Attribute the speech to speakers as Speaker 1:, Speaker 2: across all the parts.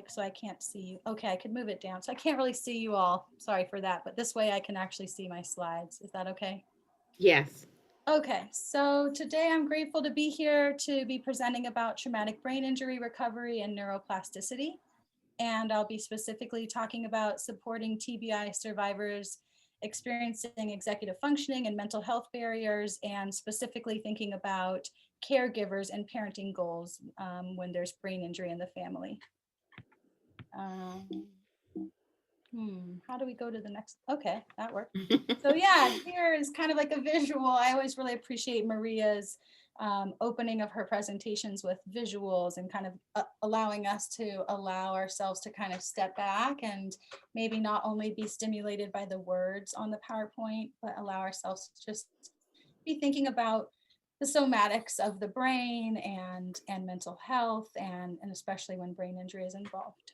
Speaker 1: so I can't see you. Okay, I could move it down. So I can't really see you all. Sorry for that, but this way I can actually see my slides. Is that okay?
Speaker 2: Yes.
Speaker 1: Okay, so today I'm grateful to be here to be presenting about traumatic brain injury recovery and neuroplasticity. And I'll be specifically talking about supporting TBI survivors experiencing executive functioning and mental health barriers, and specifically thinking about caregivers and parenting goals when there's brain injury in the family. Um, how do we go to the next? Okay, that worked. So yeah, here is kind of like a visual. I always really appreciate Maria's opening of her presentations with visuals and kind of allowing us to allow ourselves to kind of step back and maybe not only be stimulated by the words on the PowerPoint, but allow ourselves to just be thinking about the somatics of the brain and mental health and especially when brain injury is involved.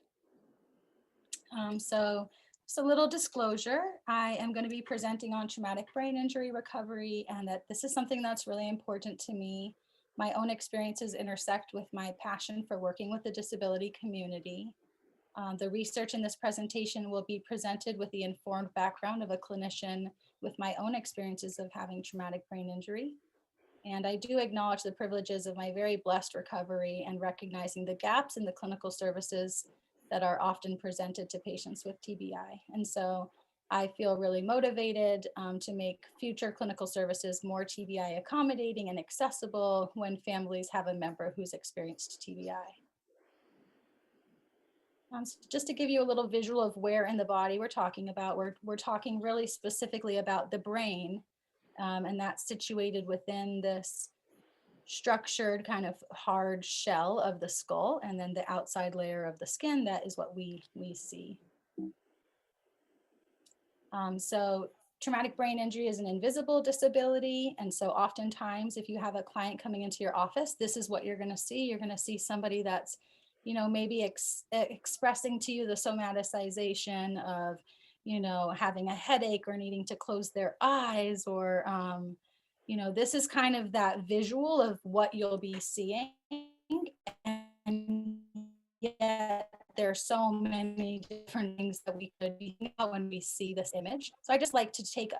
Speaker 1: So just a little disclosure, I am going to be presenting on traumatic brain injury recovery, and that this is something that's really important to me. My own experiences intersect with my passion for working with the disability community. The research in this presentation will be presented with the informed background of a clinician with my own experiences of having traumatic brain injury. And I do acknowledge the privileges of my very blessed recovery and recognizing the gaps in the clinical services that are often presented to patients with TBI. And so I feel really motivated to make future clinical services more TBI accommodating and accessible when families have a member who's experienced TBI. So just to give you a little visual of where in the body we're talking about, we're talking really specifically about the brain, and that's situated within this structured kind of hard shell of the skull, and then the outside layer of the skin, that is what we see. So traumatic brain injury is an invisible disability, and so oftentimes if you have a client coming into your office, this is what you're going to see. You're going to see somebody that's, you know, maybe expressing to you the somaticization of, you know, having a headache or needing to close their eyes, or you know, this is kind of that visual of what you'll be seeing. And yet there's so many different things that we could be thinking about when we see this image. So I just like to take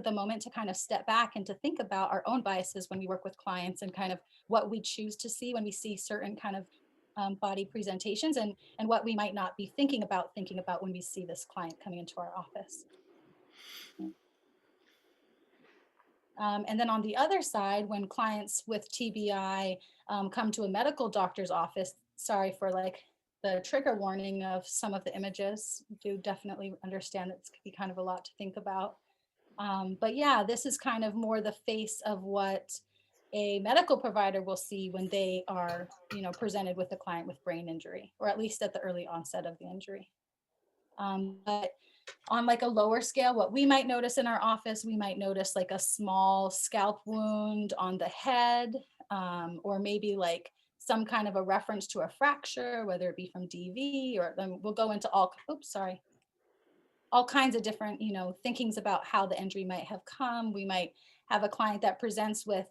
Speaker 1: the moment to kind of step back and to think about our own biases when we work with clients, and kind of what we choose to see when we see certain kind of body presentations, and what we might not be thinking about when we see this client coming into our office. And then on the other side, when clients with TBI come to a medical doctor's office, sorry for like the trigger warning of some of the images, do definitely understand that it's could be kind of a lot to think about. But yeah, this is kind of more the face of what a medical provider will see when they are, you know, presented with a client with brain injury, or at least at the early onset of the injury. But on like a lower scale, what we might notice in our office, we might notice like a small scalp wound on the head, or maybe like some kind of a reference to a fracture, whether it be from DV, or then we'll go into all kinds of different, you know, thinkings about how the injury might have come. We might have a client that presents with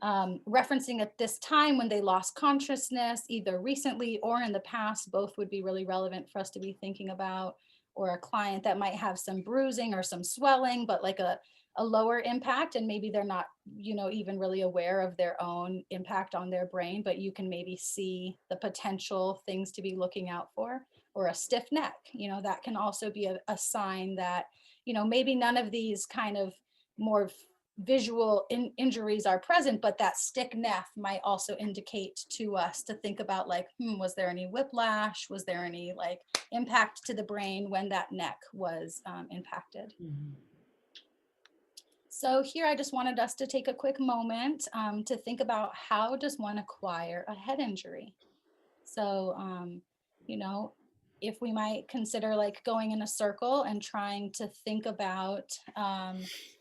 Speaker 1: referencing at this time when they lost consciousness, either recently or in the past. Both would be really relevant for us to be thinking about. Or a client that might have some bruising or some swelling, but like a lower impact, and maybe they're not, you know, even really aware of their own impact on their brain, but you can maybe see the potential things to be looking out for. Or a stiff neck, you know, that can also be a sign that, you know, maybe none of these kind of more visual injuries are present, but that stiff neck might also indicate to us to think about like, was there any whiplash? Was there any like impact to the brain when that neck was impacted?
Speaker 2: Mhm.
Speaker 1: So here I just wanted us to take a quick moment to think about, how does one acquire a head injury? So, you know, if we might consider like going in a circle and trying to think about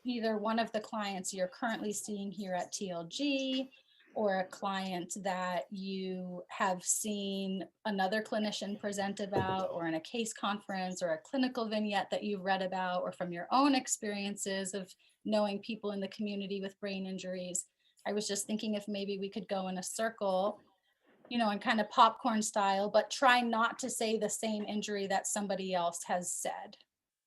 Speaker 1: either one of the clients you're currently seeing here at TLG, or a client that you have seen another clinician present about, or in a case conference, or a clinical vignette that you've read about, or from your own experiences of knowing people in the community with brain injuries. I was just thinking if maybe we could go in a circle and kind of popcorn style, but try not to say the same injury that somebody else has said,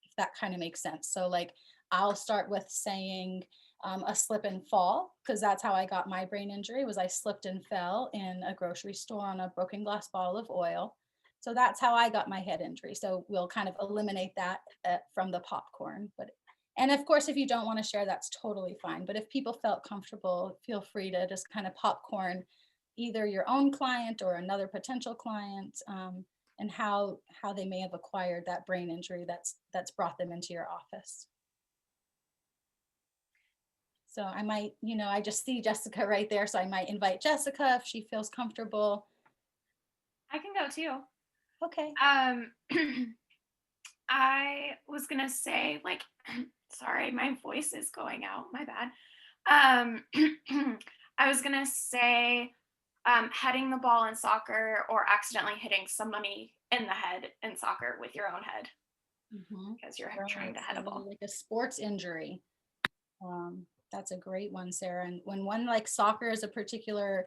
Speaker 1: if that kind of makes sense. So like I'll start with saying a slip and fall, because that's how I got my brain injury, was I slipped and fell in a grocery store on a broken glass bottle of oil. So that's how I got my head injury. So we'll kind of eliminate that from the popcorn. But and of course, if you don't want to share, that's totally fine. But if people felt comfortable, feel free to just kind of popcorn either your own client or another potential client, and how they may have acquired that brain injury that's brought them into your office. So I might, I just see Jessica right there, so I might invite Jessica if she feels comfortable.
Speaker 2: I can go too.
Speaker 1: Okay.
Speaker 2: I was gonna say, like, sorry, my voice is going out. My bad. I was gonna say, heading the ball in soccer or accidentally hitting somebody in the head in soccer with your own head because you're trying
Speaker 1: Right.
Speaker 2: to head a
Speaker 1: So
Speaker 2: ball.
Speaker 1: like a sports injury. That's a great one, Sarah. And when one like soccer is a particular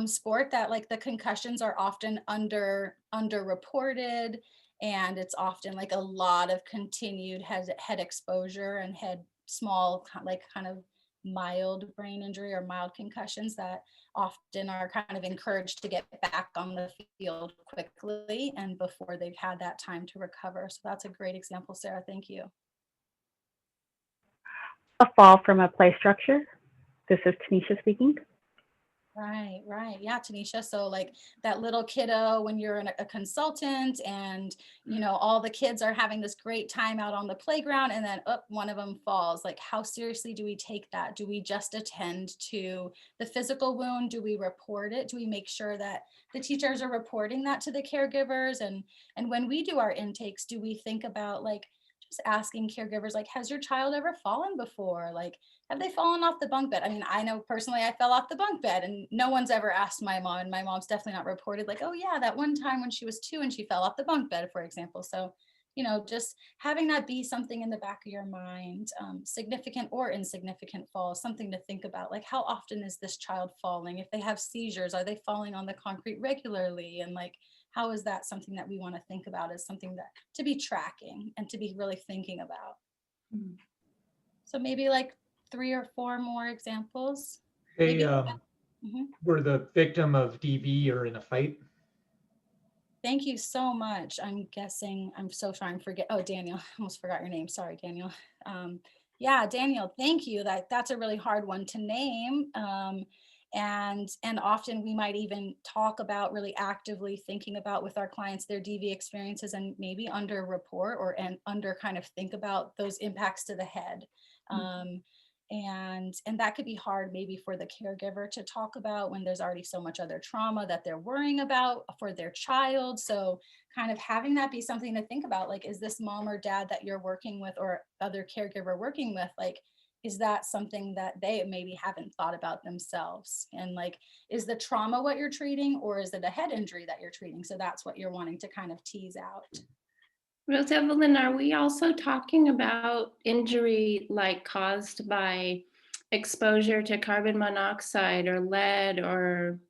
Speaker 1: sport that like the concussions are often underreported, and it's often like a lot of continued head exposure and head small like kind of mild brain injury or mild concussions that often are kind of encouraged to get back on the field quickly and before they've had that time to recover. So that's a great example, Sarah. Thank you.
Speaker 3: A fall from a play structure. This is Tanisha speaking.
Speaker 1: Right, right. Yeah, Tanisha. So like that little kiddo when you're a consultant and all the kids are having this great time out on the playground and then one of them falls. Like how seriously do we take that? Do we just attend to the physical wound? Do we report it? Do we make sure that the teachers are reporting that to the caregivers? And when we do our intakes, do we think about like just asking caregivers like, has your child ever fallen before? Like have they fallen off the bunk bed? I mean, I know personally I fell off the bunk bed and no one's ever asked my mom, and my mom's definitely not reported like, oh yeah, that one time when she was 2 and she fell off the bunk bed, for example. So, just having that be something in the back of your mind, significant or insignificant falls, something to think about. Like, how often is this child falling? If they have seizures, are they falling on the concrete regularly? And like, how is that something that we want to think about as something that to be tracking and to be really thinking about?
Speaker 2: Mm.
Speaker 1: So maybe like 3 or 4 more examples.
Speaker 4: They
Speaker 1: Maybe. Mhm.
Speaker 4: were the victim of DV or in a fight.
Speaker 1: Thank you so much. I'm guessing, I'm so sorry, I'm forget. Oh, Daniel, I almost forgot your name. Sorry, Daniel. Yeah, Daniel, thank you. That's a really hard one to name. And often we might even talk about really actively thinking about with our clients their DV experiences and maybe under report or and under kind of think about those impacts to the head. Um, and that could be hard maybe for the caregiver to talk about when there's already so much other trauma that they're worrying about for their child. So kind of having that be something to think about, like, is this mom or dad that you're working with or other caregiver working with, like, is that something that they maybe haven't thought about themselves? And like, is the trauma what you're treating, or is it a head injury that you're treating? So that's what you're wanting to kind of tease out.
Speaker 5: Rose Evelyn, are we also talking about injury like caused by exposure to carbon monoxide or lead or,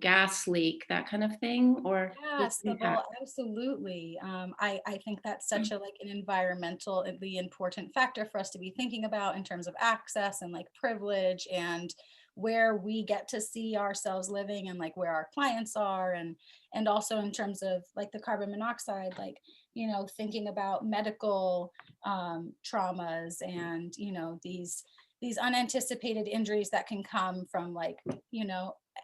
Speaker 5: gas leak, that kind of thing? Or
Speaker 1: Yes,
Speaker 5: just impact?
Speaker 1: absolutely. I think that's such a like an environmentally important factor for us to be thinking about in terms of access and like privilege and where we get to see ourselves living and like where our clients are, and also in terms of like the carbon monoxide, like thinking about medical traumas and these unanticipated injuries that can come from like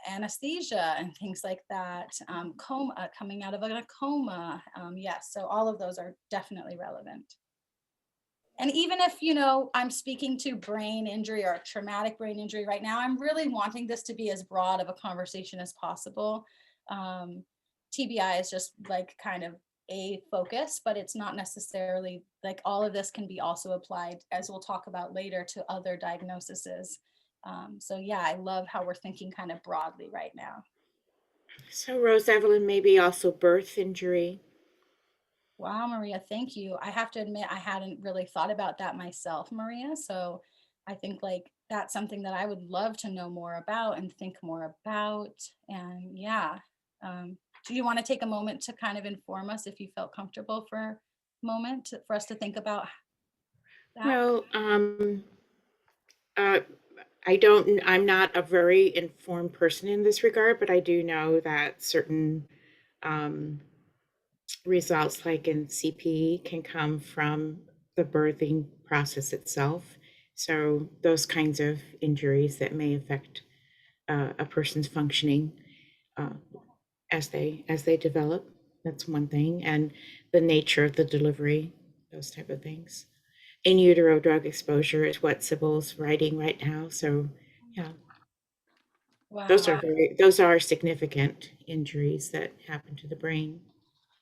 Speaker 1: anesthesia and things like that, coma, coming out of a coma. Yes, so all of those are definitely relevant. And even if, I'm speaking to brain injury or traumatic brain injury right now, I'm really wanting this to be as broad of a conversation as possible. TBI is just like kind of a focus, but it's not necessarily like all of this can be also applied, as we'll talk about later, to other diagnoses. So yeah, I love how we're thinking kind of broadly right now.
Speaker 6: So, Rose Evelyn, maybe also birth injury.
Speaker 1: Wow, Maria, thank you. I have to admit, I hadn't really thought about that myself, Maria. So I think like that's something that I would love to know more about and think more about. And yeah, do you want to take a moment to kind of inform us if you felt comfortable for a moment for us to think about that?
Speaker 6: Well, uh, I'm not a very informed person in this regard, but I do know that certain um, results, like in CPE, can come from the birthing process itself. So those kinds of injuries that may affect a person's functioning uh, as they develop. That's one thing, and the nature of the delivery, those type of things. In utero drug exposure is what Sybil's writing right now. So yeah, those
Speaker 1: Wow.
Speaker 6: are those are significant injuries that happen to the brain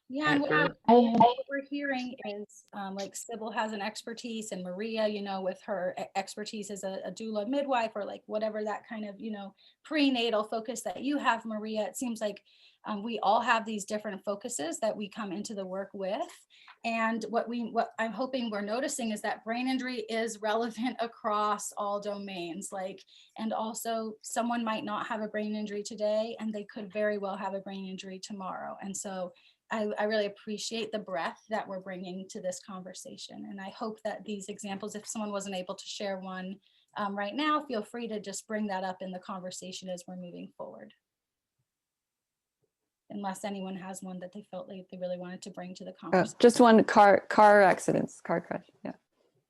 Speaker 1: Yeah, and
Speaker 6: at birth.
Speaker 1: what we're hearing is like Sybil has an expertise, and Maria, with her expertise as a doula midwife, or like whatever that kind of, prenatal focus that you have, Maria. It seems like we all have these different focuses that we come into the work with. And what I'm hoping we're noticing is that brain injury is relevant across all domains. And also someone might not have a brain injury today, and they could very well have a brain injury tomorrow. And so I really appreciate the breadth that we're bringing to this conversation. And I hope that these examples, if someone wasn't able to share one right now, feel free to just bring that up in the conversation as we're moving forward. Unless anyone has one that they felt like they really wanted to bring to the conversation.
Speaker 7: Just one car accidents, car crash. Yeah.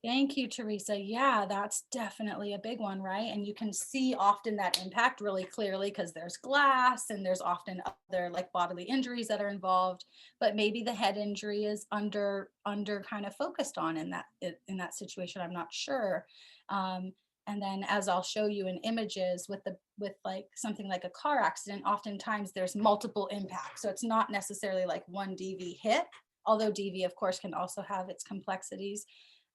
Speaker 1: Thank you, Teresa. Yeah, that's definitely a big one, right? And you can see often that impact really clearly because there's glass and there's often other like bodily injuries that are involved, but maybe the head injury is under kind of focused on in that situation. I'm not sure. And then as I'll show you in images with like something like a car accident, oftentimes there's multiple impacts. So it's not necessarily like one DV hit, although DV of course can also have its complexities.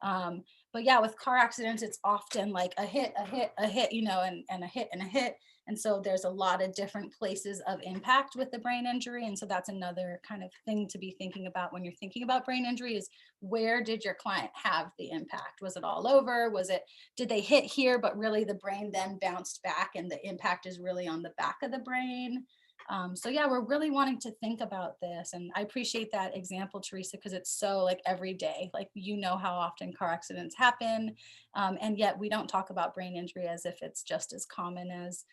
Speaker 1: But yeah, with car accidents, it's often like a hit, and a hit and a hit. And so there's a lot of different places of impact with the brain injury. And so that's another kind of thing to be thinking about when you're thinking about brain injury is where did your client have the impact? Was it all over? Did they hit here, but really the brain then bounced back and the impact is really on the back of the brain? So yeah, we're really wanting to think about this. And I appreciate that example, Teresa, because it's so like every day, like, how often car accidents happen. And yet we don't talk about brain injury as if it's just as common as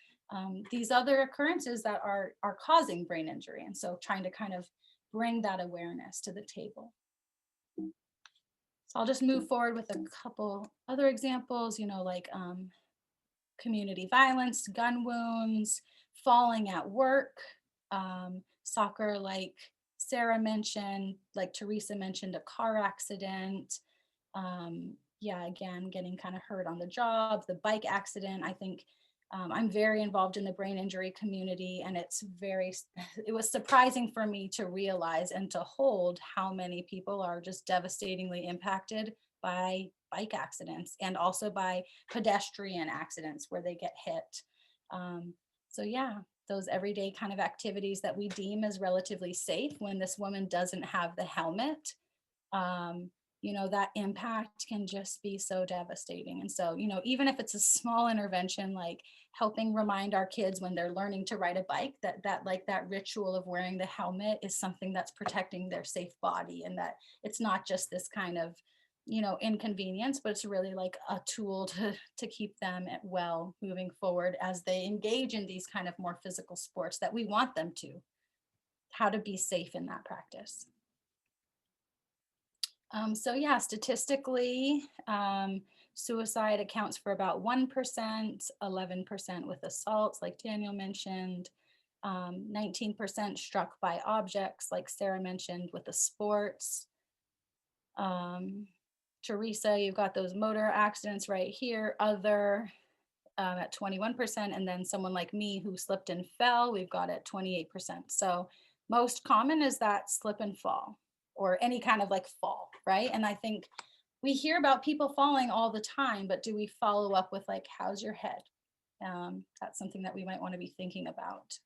Speaker 1: these other occurrences that are causing brain injury. And so trying to kind of bring that awareness to the table. So I'll just move forward with a couple other examples, like community violence, gun wounds, falling at work, soccer, like Sarah mentioned, like Teresa mentioned, a car accident. Yeah, again, getting kind of hurt on the job, the bike accident. I think I'm very involved in the brain injury community, and it was surprising for me to realize and to hold how many people are just devastatingly impacted by bike accidents and also by pedestrian accidents where they get hit. So yeah, those everyday kind of activities that we deem as relatively safe when this woman doesn't have the helmet, that impact can just be so devastating. And so, even if it's a small intervention, like helping remind our kids when they're learning to ride a bike, that ritual of wearing the helmet is something that's protecting their safe body, and that it's not just this kind of, inconvenience, but it's really like a tool to keep them well moving forward as they engage in these kind of more physical sports that we want them to, how to be safe in that practice. So yeah, statistically, suicide accounts for about 1%, 11% with assaults, like Daniel mentioned, 19% struck by objects, like Sarah mentioned, with the sports. Teresa, you've got those motor accidents right here, other at 21%, and then someone like me who slipped and fell, we've got at 28%. So most common is that slip and fall, or any kind of like fall, right? And I think we hear about people falling all the time, but do we follow up with like, how's your head? That's something that we might want to be thinking about.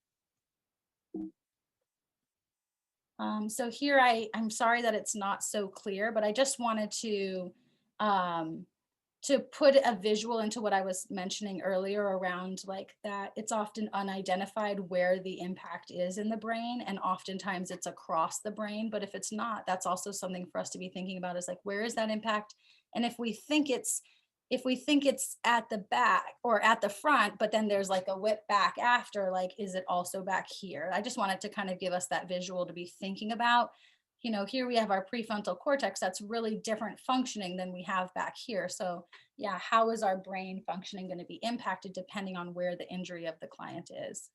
Speaker 1: So here I'm sorry that it's not so clear, but I just wanted to to put a visual into what I was mentioning earlier around like that, it's often unidentified where the impact is in the brain, and oftentimes it's across the brain. But if it's not, that's also something for us to be thinking about, is like, where is that impact? And if we think it's at the back or at the front, but then there's like a whip back after, like, is it also back here? I just wanted to kind of give us that visual to be thinking about. You know, here we have our prefrontal cortex that's really different functioning than we have back here. So yeah, how is our brain functioning going to be impacted depending on where the injury of the client is?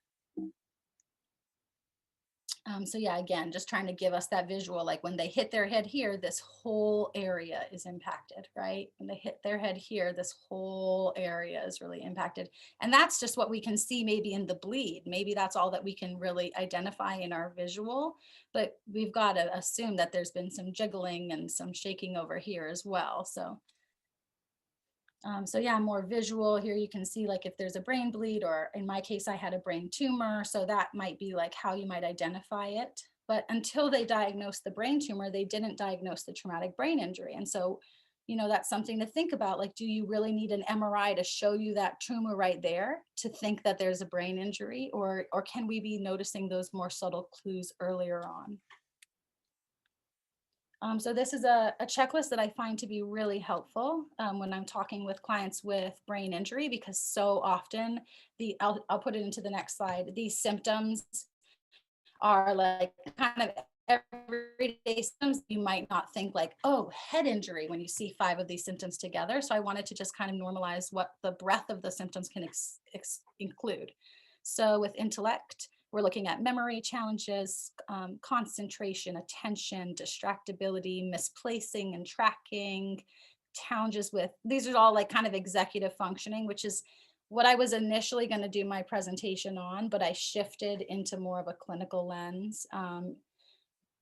Speaker 1: So yeah, again, just trying to give us that visual, like when they hit their head here, this whole area is impacted, right? When they hit their head here, this whole area is really impacted. And that's just what we can see maybe in the bleed. Maybe that's all that we can really identify in our visual, but we've got to assume that there's been some jiggling and some shaking over here as well. So yeah, more visual here. You can see like if there's a brain bleed, or in my case, I had a brain tumor. So that might be like how you might identify it. But until they diagnosed the brain tumor, they didn't diagnose the traumatic brain injury. And so, you know, that's something to think about. Like, do you really need an MRI to show you that tumor right there to think that there's a brain injury? Or can we be noticing those more subtle clues earlier on? So this is a checklist that I find to be really helpful when I'm talking with clients with brain injury, because so often I'll put it into the next slide. These symptoms are like kind of everyday symptoms. You might not think like, oh, head injury when you see 5 of these symptoms together. So I wanted to just kind of normalize what the breadth of the symptoms can include. So with intellect, we're looking at memory challenges, concentration, attention, distractibility, misplacing and tracking, challenges with, these are all like kind of executive functioning, which is what I was initially going to do my presentation on, but I shifted into more of a clinical lens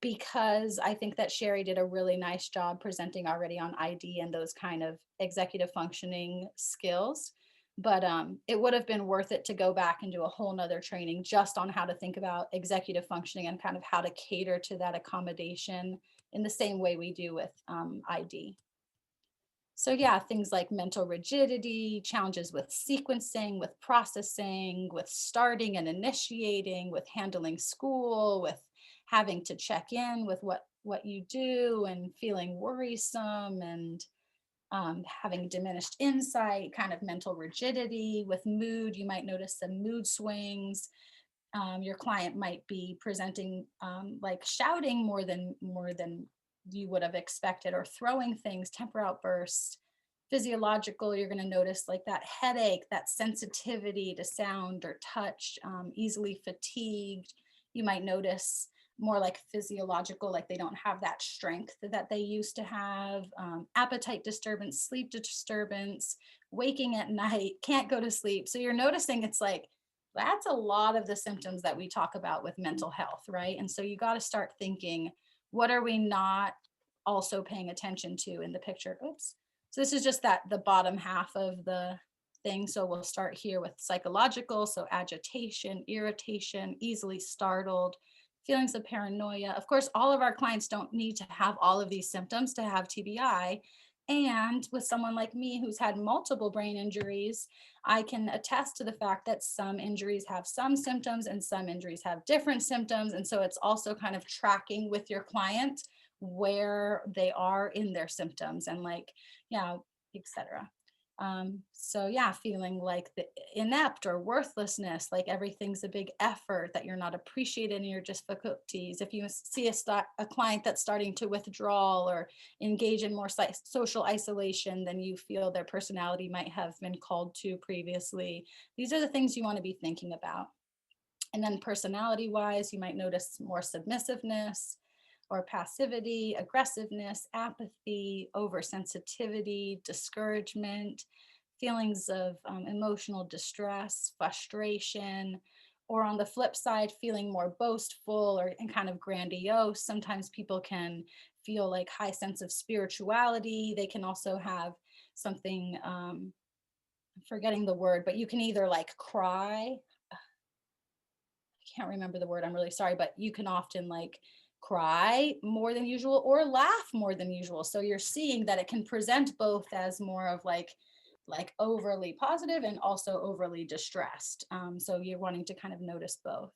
Speaker 1: because I think that Sherry did a really nice job presenting already on ID and those kind of executive functioning skills. But it would have been worth it to go back and do a whole nother training just on how to think about executive functioning and kind of how to cater to that accommodation in the same way we do with ID. So yeah, things like mental rigidity, challenges with sequencing, with processing, with starting and initiating, with handling school, with having to check in with what you do and feeling worrisome and having diminished insight, kind of mental rigidity. With mood, you might notice some mood swings. Your client might be presenting like shouting more than you would have expected, or throwing things, temper outbursts. Physiological, you're going to notice like that headache, that sensitivity to sound or touch, easily fatigued. You might notice more like physiological, like they don't have that strength that they used to have, appetite disturbance, sleep disturbance, waking at night, can't go to sleep. So you're noticing it's like, that's a lot of the symptoms that we talk about with mental health, right? And so you got to start thinking, what are we not also paying attention to in the picture? Oops. So this is just the bottom half of the thing. So we'll start here with psychological. So agitation, irritation, easily startled, feelings of paranoia. Of course, all of our clients don't need to have all of these symptoms to have TBI. And with someone like me who's had multiple brain injuries, I can attest to the fact that some injuries have some symptoms and some injuries have different symptoms. And so it's also kind of tracking with your client where they are in their symptoms and like, yeah, etc. So yeah, feeling like the inept or worthlessness, like everything's a big effort, that you're not appreciated in your difficulties. If you see a client that's starting to withdraw or engage in more social isolation than you feel their personality might have been called to previously, these are the things you want to be thinking about. And then personality wise, you might notice more submissiveness or passivity, aggressiveness, apathy, oversensitivity, discouragement, feelings of emotional distress, frustration, or on the flip side, feeling more boastful and kind of grandiose. Sometimes people can feel like high sense of spirituality. They can also have something, I'm forgetting the word, but you can either like cry. I can't remember the word, I'm really sorry, but you can often like cry more than usual or laugh more than usual. So you're seeing that it can present both as more of like overly positive and also overly distressed. So you're wanting to kind of notice both.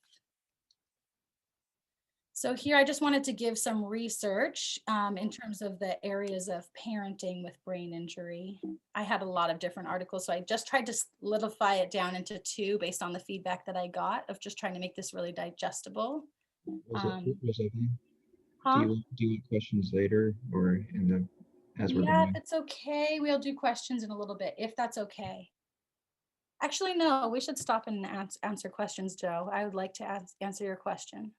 Speaker 1: So here I just wanted to give some research in terms of the areas of parenting with brain injury. I had a lot of different articles, so I just tried to solidify it down into 2 based on the feedback that I got of just trying to make this really digestible.
Speaker 8: Was it
Speaker 1: Huh?
Speaker 8: do you want questions later or in the as we're
Speaker 1: Yeah, if
Speaker 8: going?
Speaker 1: it's okay, we'll do questions in a little bit, if that's okay. Actually, no, we should stop and answer questions, Joe. I would like to answer your question.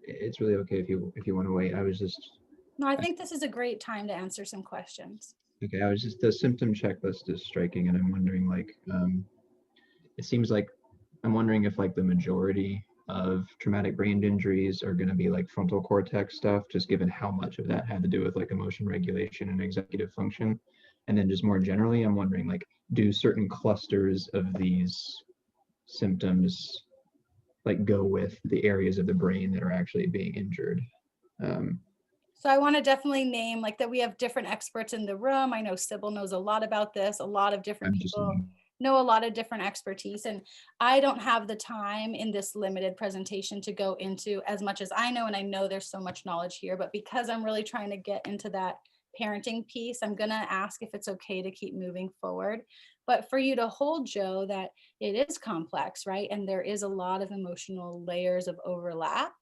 Speaker 8: It's really okay if you want to wait. I was just
Speaker 1: No, I think this is a great time to answer some questions.
Speaker 8: okay. I was just the symptom checklist is striking, and I'm wondering like it seems like I'm wondering if like the majority of traumatic brain injuries are going to be like frontal cortex stuff, just given how much of that had to do with like emotion regulation and executive function. And then just more generally, I'm wondering like, do certain clusters of these symptoms like go with the areas of the brain that are actually being injured?
Speaker 1: So I want to definitely name like that we have different experts in the room. I know Sybil knows a lot about this. A lot of different
Speaker 8: I'm just
Speaker 1: people know a lot of different expertise. And I don't have the time in this limited presentation to go into as much as I know. And I know there's so much knowledge here, but because I'm really trying to get into that parenting piece, I'm going to ask if it's okay to keep moving forward. But for you to hold, Joe, that it is complex, right? And there is a lot of emotional layers of overlap.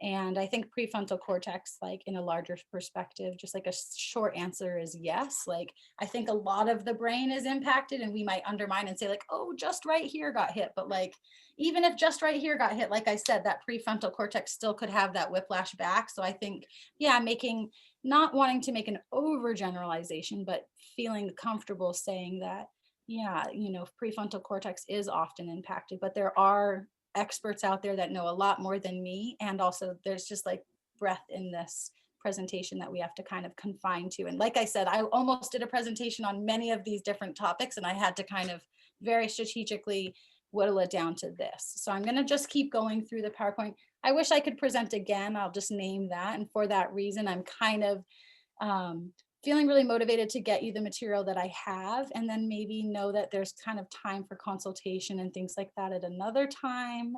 Speaker 1: And I think prefrontal cortex, like in a larger perspective, just like a short answer is yes. Like I think a lot of the brain is impacted and we might undermine and say like, oh, just right here got hit. But like, even if just right here got hit, like I said, that prefrontal cortex still could have that whiplash back. So I think, yeah, not wanting to make an overgeneralization, but feeling comfortable saying that, yeah, prefrontal cortex is often impacted, but there are experts out there that know a lot more than me. And also there's just like breadth in this presentation that we have to kind of confine to. And like I said, I almost did a presentation on many of these different topics and I had to kind of very strategically whittle it down to this. So I'm going to just keep going through the PowerPoint. I wish I could present again. I'll just name that. And for that reason, I'm kind of feeling really motivated to get you the material that I have, and then maybe know that there's kind of time for consultation and things like that at another time.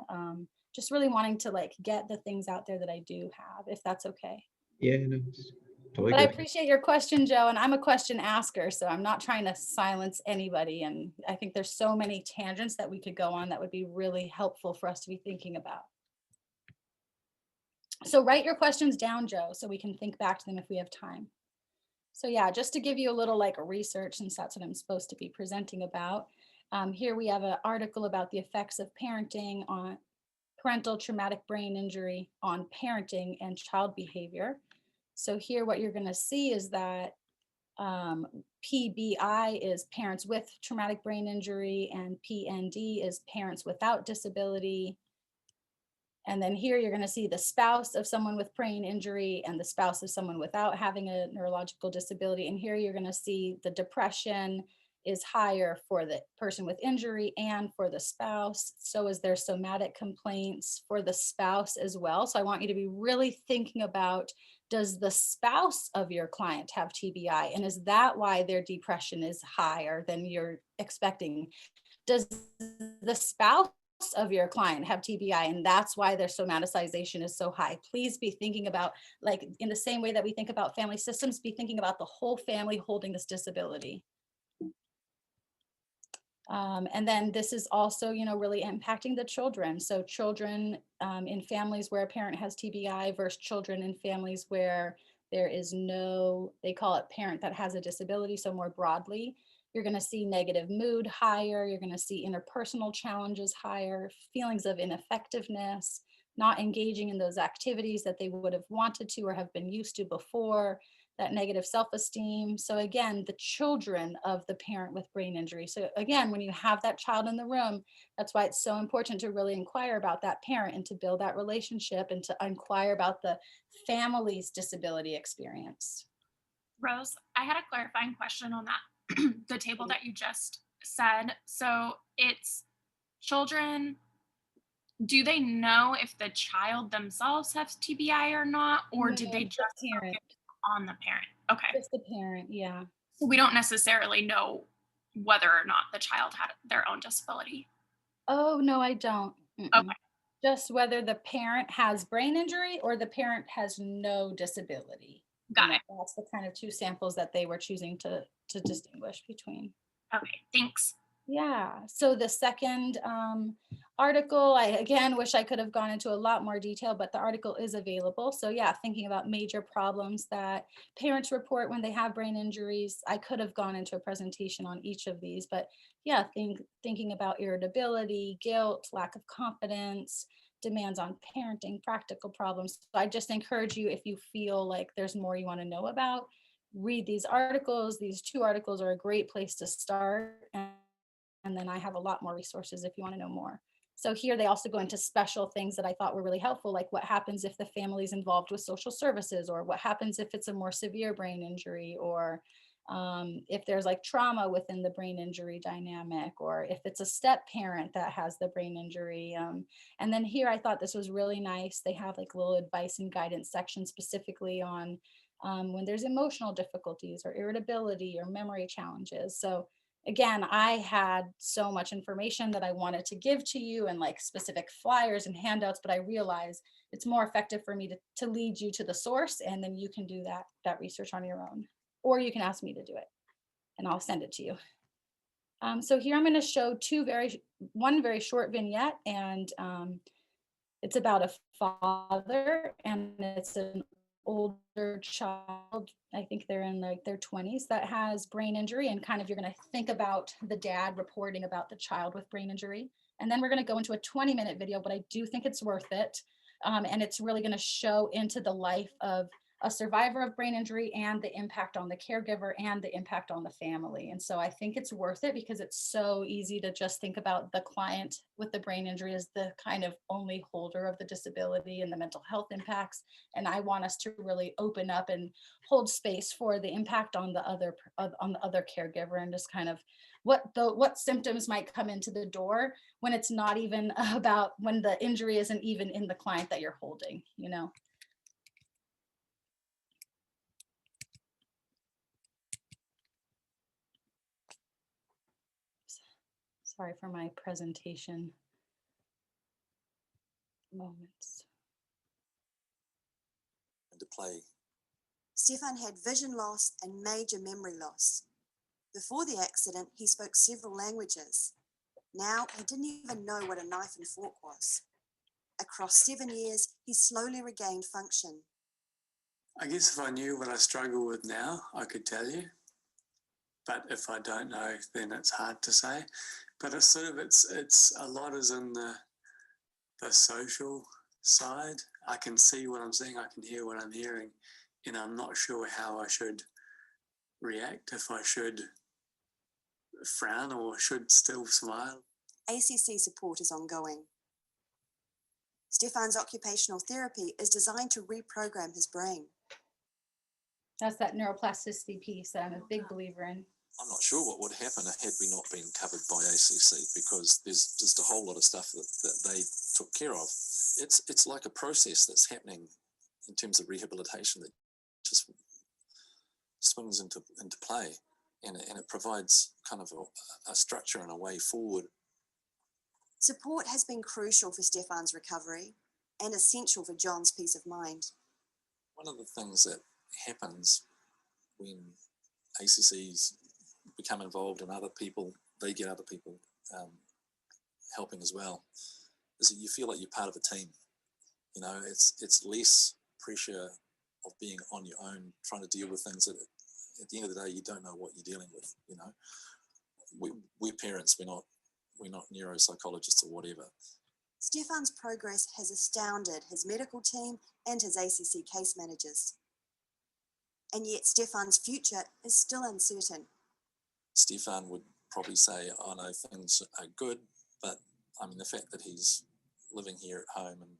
Speaker 1: Just really wanting to like get the things out there that I do have, if that's okay.
Speaker 8: Yeah, no, it's totally
Speaker 1: But I
Speaker 8: good.
Speaker 1: appreciate your question, Joe, and I'm a question asker, so I'm not trying to silence anybody. And I think there's so many tangents that we could go on that would be really helpful for us to be thinking about. So write your questions down, Joe, so we can think back to them if we have time. So yeah, just to give you a little like research, since that's what I'm supposed to be presenting about. Here we have an article about the effects of parenting on parental traumatic brain injury on parenting and child behavior. So here what you're going to see is that PBI is parents with traumatic brain injury and PND is parents without disability. And then here you're going to see the spouse of someone with brain injury and the spouse of someone without having a neurological disability. And here you're going to see the depression is higher for the person with injury and for the spouse. So is there somatic complaints for the spouse as well. So I want you to be really thinking about, does the spouse of your client have TBI? And is that why their depression is higher than you're expecting? Does the spouse of your client have TBI and that's why their somaticization is so high? Please be thinking about, like in the same way that we think about family systems, be thinking about the whole family holding this disability. And then this is also, really impacting the children. So children in families where a parent has TBI versus children in families where there is no, they call it parent that has a disability. So more broadly, you're going to see negative mood higher. You're going to see interpersonal challenges higher, feelings of ineffectiveness, not engaging in those activities that they would have wanted to or have been used to before, that negative self-esteem. So again, the children of the parent with brain injury. So again, when you have that child in the room, that's why it's so important to really inquire about that parent and to build that relationship and to inquire about the family's disability experience.
Speaker 2: Rose, I had a clarifying question on that. The table that you just said. So it's children do they know if the child themselves has TBI or not, or
Speaker 1: No,
Speaker 2: did they
Speaker 1: the
Speaker 2: just
Speaker 1: parent,
Speaker 2: focus on the parent? Okay.
Speaker 1: just the parent, yeah.
Speaker 2: So we don't necessarily know whether or not the child had their own disability.
Speaker 1: Oh, no, I don't.
Speaker 2: Okay.
Speaker 1: Just whether the parent has brain injury or the parent has no disability.
Speaker 2: Got it.
Speaker 1: That's the kind of two samples that they were choosing to distinguish between.
Speaker 2: Okay. Thanks.
Speaker 1: Yeah, so the second article, I again wish I could have gone into a lot more detail, but the article is available. So yeah, thinking about major problems that parents report when they have brain injuries. I could have gone into a presentation on each of these, but yeah, thinking about irritability, guilt, lack of confidence, demands on parenting, practical problems. So I just encourage you, if you feel like there's more you want to know about, read these articles. These two articles are a great place to start. And then I have a lot more resources if you want to know more. So here they also go into special things that I thought were really helpful, like what happens if the family is involved with social services, or what happens if it's a more severe brain injury, or if there's like trauma within the brain injury dynamic, or if it's a step parent that has the brain injury. And then here I thought this was really nice. They have like little advice and guidance section specifically on when there's emotional difficulties or irritability or memory challenges. So again, I had so much information that I wanted to give to you and like specific flyers and handouts, but I realized it's more effective for me to lead you to the source, and then you can do that research on your own, or you can ask me to do it and I'll send it to you. So here I'm going to show one very short vignette, and it's about a father and it's an older child. I think they're in like their 20s that has brain injury, and kind of you're going to think about the dad reporting about the child with brain injury. And then we're going to go into a 20-minute video, but I do think it's worth it. And it's really going to show into the life of a survivor of brain injury and the impact on the caregiver and the impact on the family. And so I think it's worth it because it's so easy to just think about the client with the brain injury as the kind of only holder of the disability and the mental health impacts. And I want us to really open up and hold space for the impact on the other caregiver, and just kind of what symptoms might come into the door when it's not even about, when the injury isn't even in the client that you're holding, you know. Sorry for my presentation moments.
Speaker 9: To play. Stefan had vision loss and major memory loss. Before the accident, he spoke several languages. Now, he didn't even know what a knife and fork was. Across 7 years, he slowly regained function.
Speaker 10: I guess if I knew what I struggle with now, I could tell you. But if I don't know, then it's hard to say. But it's sort of, it's a lot is in the social side. I can see what I'm seeing, I can hear what I'm hearing, and I'm not sure how I should react, if I should frown or should still smile.
Speaker 9: ACC support is ongoing. Stefan's occupational therapy is designed to reprogram his brain.
Speaker 1: That's that neuroplasticity piece that I'm a big believer in.
Speaker 9: I'm not sure what would happen had we not been covered by ACC, because there's just a whole lot of stuff that they took care of. It's like a process that's happening in terms of rehabilitation that just swings into play, and it provides kind of a structure and a way forward. Support has been crucial for Stefan's recovery and essential for John's peace of mind. One of the things that happens when ACCs become involved and other people, they get other people helping as well, is that you feel like you're part of a team. You know, it's less pressure of being on your own, trying to deal with things that at the end of the day, you don't know what you're dealing with. You know, we're parents, we're not neuropsychologists or whatever. Stefan's progress has astounded his medical team and his ACC case managers. And yet Stefan's future is still uncertain. Stefan would probably say, oh no, things are good, but I mean, the fact that he's living here at home and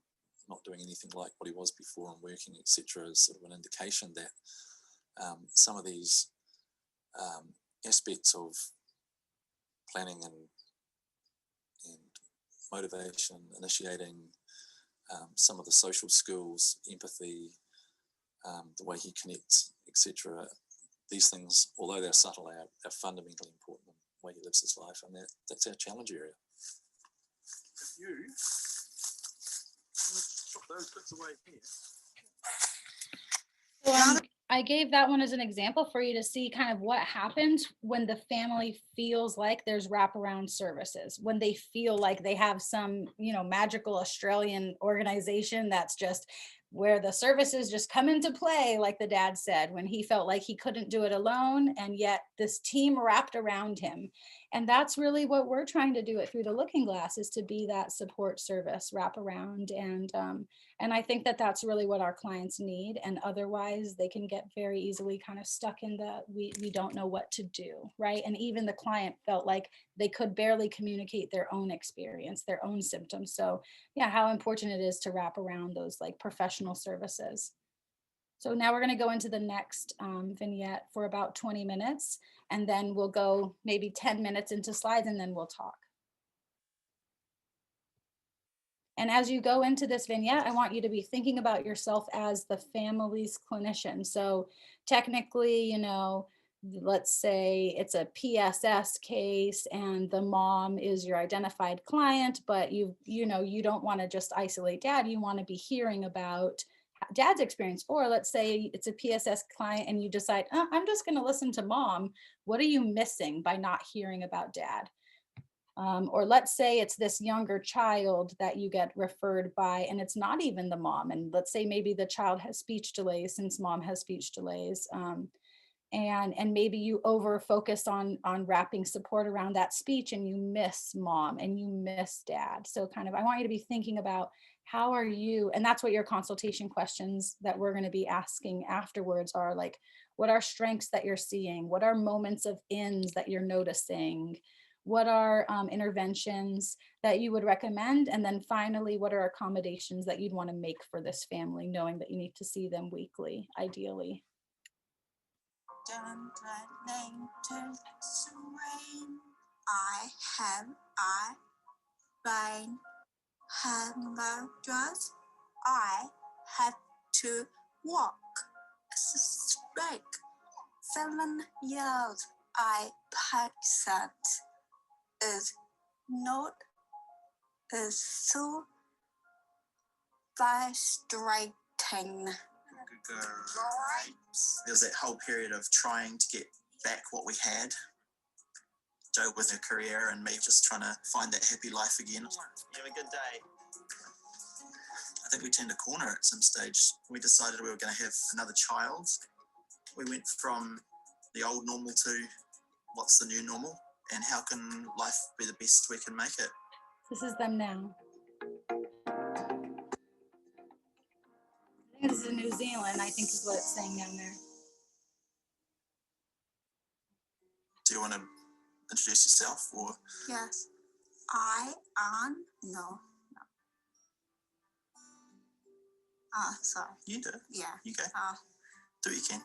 Speaker 9: not doing anything like what he was before and working, etc., is sort of an indication that some of these aspects of planning and motivation, initiating some of the social skills, empathy, the way he connects, etc. These things, although they're subtle, are fundamentally important in the way he lives his life, and that's our challenge area.
Speaker 11: Put those bits away here.
Speaker 1: So I gave that one as an example for you to see kind of what happens when the family feels like there's wraparound services, when they feel like they have some, magical Australian organization that's just where the services just come into play, like the dad said, when he felt like he couldn't do it alone, and yet this team wrapped around him. And that's really what we're trying to do it Through the Looking Glass, is to be that support service wrap around. And I think that that's really what our clients need. And otherwise they can get very easily kind of stuck in we don't know what to do, right? And even the client felt like they could barely communicate their own experience, their own symptoms. So yeah, how important it is to wrap around those like professional services. So now we're going to go into the next vignette for about 20 minutes, and then we'll go maybe 10 minutes into slides, and then we'll talk. And as you go into this vignette, I want you to be thinking about yourself as the family's clinician. So technically, let's say it's a PSS case and the mom is your identified client, but you don't want to just isolate dad. You want to be hearing about dad's experience. Or let's say it's a PSS client and you decide, I'm just going to listen to mom. What are you missing by not hearing about dad? Or let's say it's this younger child that you get referred by, and it's not even the mom. And let's say maybe the child has speech delays, since mom has speech delays. And maybe you over focus on wrapping support around that speech, and you miss mom and you miss dad. So kind of, I want you to be thinking about how are you, and that's what your consultation questions that we're going to be asking afterwards are like, what are strengths that you're seeing? What are moments of ins that you're noticing? What are interventions that you would recommend? And then finally, what are accommodations that you'd want to make for this family, knowing that you need to see them weekly, ideally?
Speaker 12: I have been hangovers. I have to walk straight. 7 years I patient is not so frustrating.
Speaker 11: Good girl. There was that whole period of trying to get back what we had. Jo with her career and me just trying to find that happy life again. You have a good day. I think we turned a corner at some stage. We decided we were going to have another child. We went from the old normal to what's the new normal, and how can life be the best we can make it.
Speaker 1: This is them now. I think this is New Zealand, I think is what it's saying down there.
Speaker 11: Do you want to introduce yourself, or?
Speaker 12: Yes, I am no. Sorry.
Speaker 11: You do.
Speaker 12: Yeah.
Speaker 11: You go. Do what you can.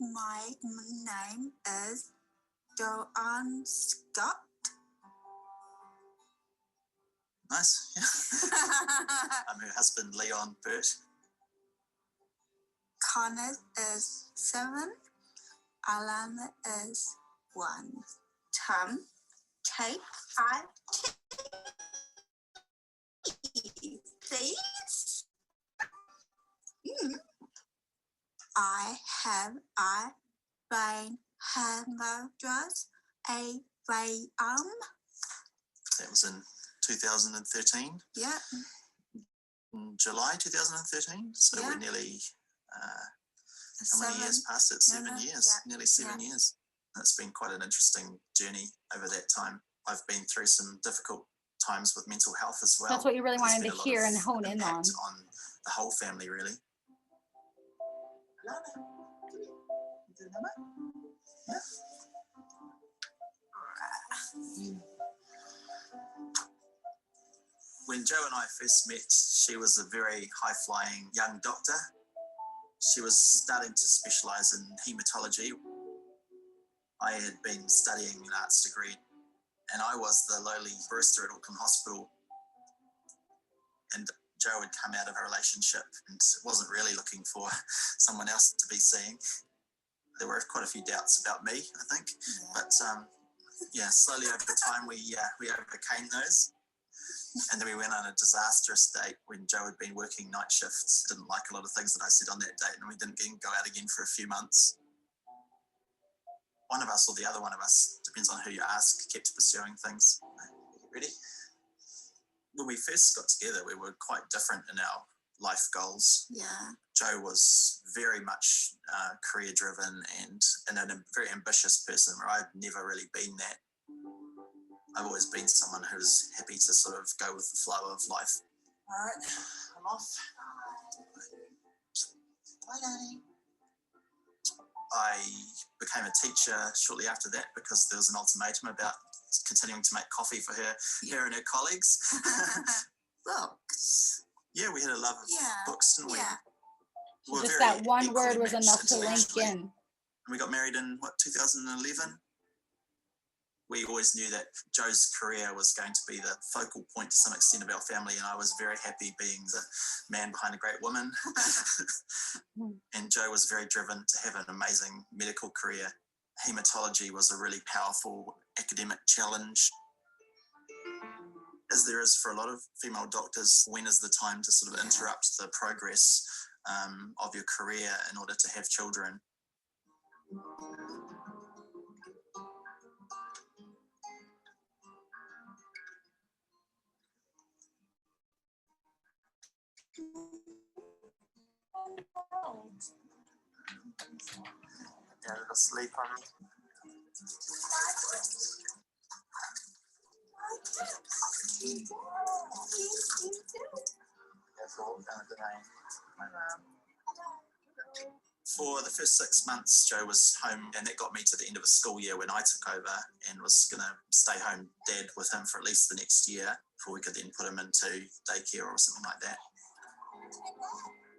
Speaker 12: My name is Joanne Scott.
Speaker 11: Nice. Yeah. I'm her husband, Leon Burt.
Speaker 12: Connor is 7. Alan is 1. Tom, Kate, please. I have been hangovers a.m.
Speaker 11: That was in 2013.
Speaker 12: Yeah.
Speaker 11: In July 2013. So
Speaker 12: Yeah.
Speaker 11: we're nearly, how many years past it? 7 years.
Speaker 12: Yeah.
Speaker 11: Nearly 7 years. It's been quite an interesting journey over that time. I've been through some difficult times with mental health as well.
Speaker 1: That's what you really
Speaker 11: There's
Speaker 1: wanted
Speaker 11: been
Speaker 1: to
Speaker 11: a lot
Speaker 1: hear
Speaker 11: of
Speaker 1: and hone in on.
Speaker 11: impact on the whole family, really. When Jo and I first met, she was a very high-flying young doctor. She was starting to specialise in haematology. I had been studying an arts degree and I was the lowly barrister at Auckland Hospital. And Joe had come out of a relationship and wasn't really looking for someone else to be seeing. There were quite a few doubts about me, I think, but yeah, slowly over time we overcame those. And then we went on a disastrous date when Joe had been working night shifts, didn't like a lot of things that I said on that date, and we didn't go out again for a few months. One of us or the other one of us, depends on who you ask, kept pursuing things. Ready? When we first got together, we were quite different in our life goals.
Speaker 12: Yeah.
Speaker 11: Joe was very much career driven and a very ambitious person, where I'd never really been that. I've always been someone who's happy to sort of go with the flow of life. All right, I'm off. Bye, Daddy. I became a teacher shortly after that because there was an ultimatum about continuing to make coffee for her and her colleagues.
Speaker 12: Books.
Speaker 11: Yeah, we had a love of books, didn't we?
Speaker 12: Yeah.
Speaker 11: We were
Speaker 1: Just
Speaker 11: very
Speaker 1: that one
Speaker 11: equally
Speaker 1: word was
Speaker 11: matched
Speaker 1: enough to link
Speaker 11: intellectually.
Speaker 1: in.
Speaker 11: And we got married in, 2011? We always knew that Joe's career was going to be the focal point to some extent of our family, and I was very happy being the man behind a great woman. And Joe was very driven to have an amazing medical career. Hematology was a really powerful academic challenge. As there is for a lot of female doctors, when is the time to sort of interrupt the progress of your career in order to have children? Yeah, little sleep on me. For the first 6 months, Joe was home, and that got me to the end of a school year when I took over and was going to stay home dad with him for at least the next year before we could then put him into daycare or something like that.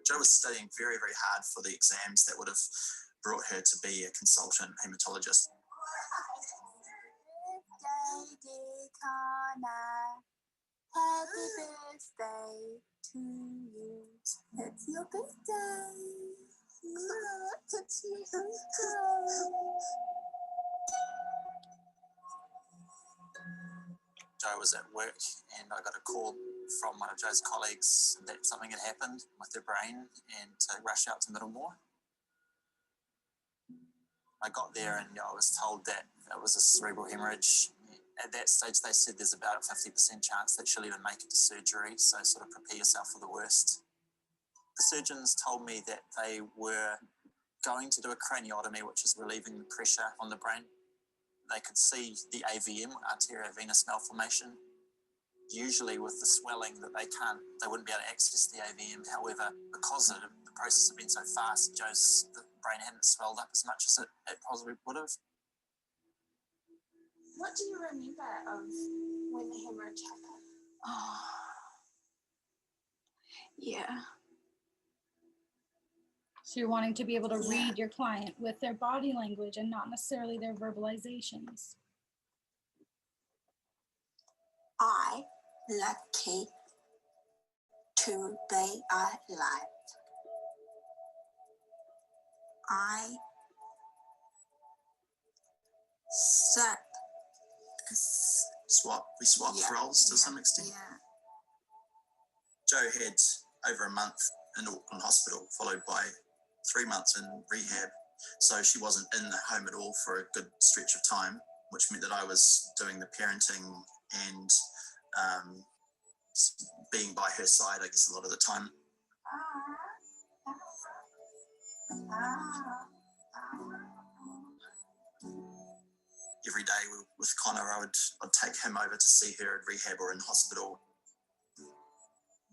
Speaker 11: Joe was studying very, very hard for the exams that would have brought her to be a consultant hematologist.
Speaker 12: Happy birthday to you. It's your birthday. It's your birthday.
Speaker 11: Joe was at work and I got a call from one of Joe's colleagues that something had happened with her brain and to rush out to Middlemore. I got there and I was told that it was a cerebral hemorrhage. At that stage, they said there's about a 50% chance that she'll even make it to surgery, so sort of prepare yourself for the worst. The surgeons told me that they were going to do a craniotomy, which is relieving the pressure on the brain. They could see the AVM, arteriovenous malformation. Usually with the swelling that they wouldn't be able to access the AVM. However, because the process had been so fast, the brain hadn't swelled up as much as it possibly would have.
Speaker 2: What do you remember of when the hemorrhage happened?
Speaker 12: Oh. Yeah.
Speaker 1: So you're wanting to be able to read your client with their body language and not necessarily their verbalizations.
Speaker 12: I lucky to be alive. I suck.
Speaker 11: We swapped roles to some extent.
Speaker 12: Yeah.
Speaker 11: Joe had over a month in Auckland Hospital, followed by 3 months in rehab. So she wasn't in the home at all for a good stretch of time, which meant that I was doing the parenting and being by her side, I guess, a lot of the time. Every day with Connor, I'd take him over to see her in rehab or in hospital.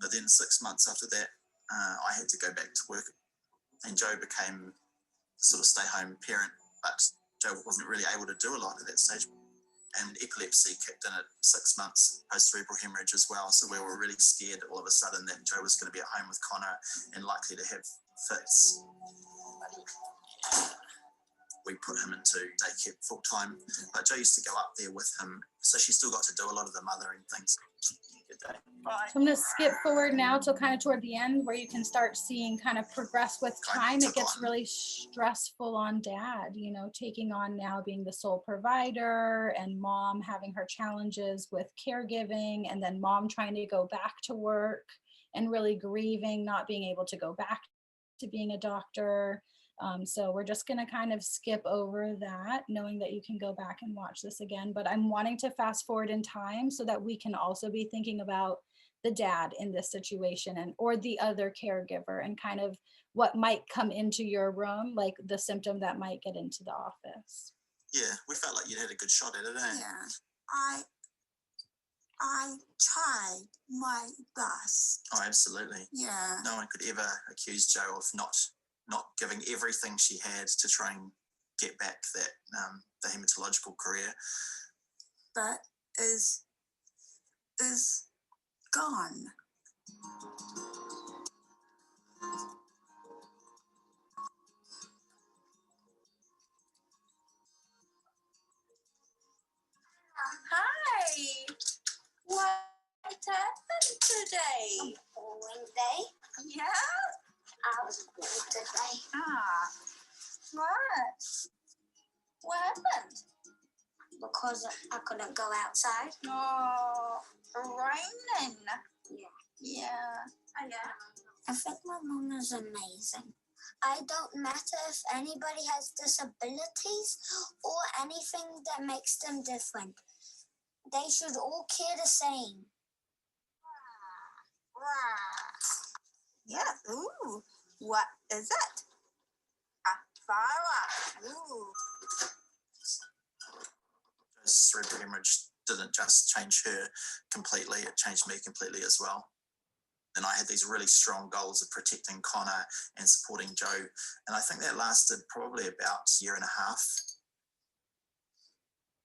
Speaker 11: But then 6 months after that, I had to go back to work, and Joe became the sort of stay-home parent, but Joe wasn't really able to do a lot at that stage. And epilepsy kicked in at 6 months, post-cerebral hemorrhage as well. So we were really scared all of a sudden that Joe was going to be at home with Connor and likely to have fits. we put him into daycare full time. But Jo used to go up there with him, so she still got to do a lot of the mothering things. Good day.
Speaker 1: So I'm going to skip forward now to kind of toward the end where you can start seeing kind of progress with time. It gets really stressful on dad, you know, taking on now being the sole provider, and mom having her challenges with caregiving, and then mom trying to go back to work and really grieving not being able to go back to being a doctor. So we're just going to kind of skip over that, knowing that you can go back and watch this again. But I'm wanting to fast forward in time so that we can also be thinking about the dad in this situation, and or the other caregiver, and kind of what might come into your room, like the symptom that might get into the office.
Speaker 11: Yeah, we felt like you had a good shot at it, eh?
Speaker 12: Yeah, I tried my best.
Speaker 11: Oh, absolutely.
Speaker 12: Yeah.
Speaker 11: No one could ever accuse Jo of not giving everything she had to try and get back that the hematological career.
Speaker 12: But is gone. Hi. What happened today?
Speaker 13: Boring day.
Speaker 12: Yeah.
Speaker 13: I was bored today.
Speaker 12: What happened?
Speaker 13: Because I couldn't go outside.
Speaker 12: Oh, raining.
Speaker 13: Yeah.
Speaker 12: Yeah.
Speaker 13: I think my mom is amazing. I don't matter if anybody has disabilities or anything that makes them different. They should all care the same.
Speaker 12: Yeah. Ooh. What is it? A flower. Ooh.
Speaker 11: Cerebral hemorrhage didn't just change her completely, it changed me completely as well. And I had these really strong goals of protecting Connor and supporting Jo. And I think that lasted probably about a year and a half.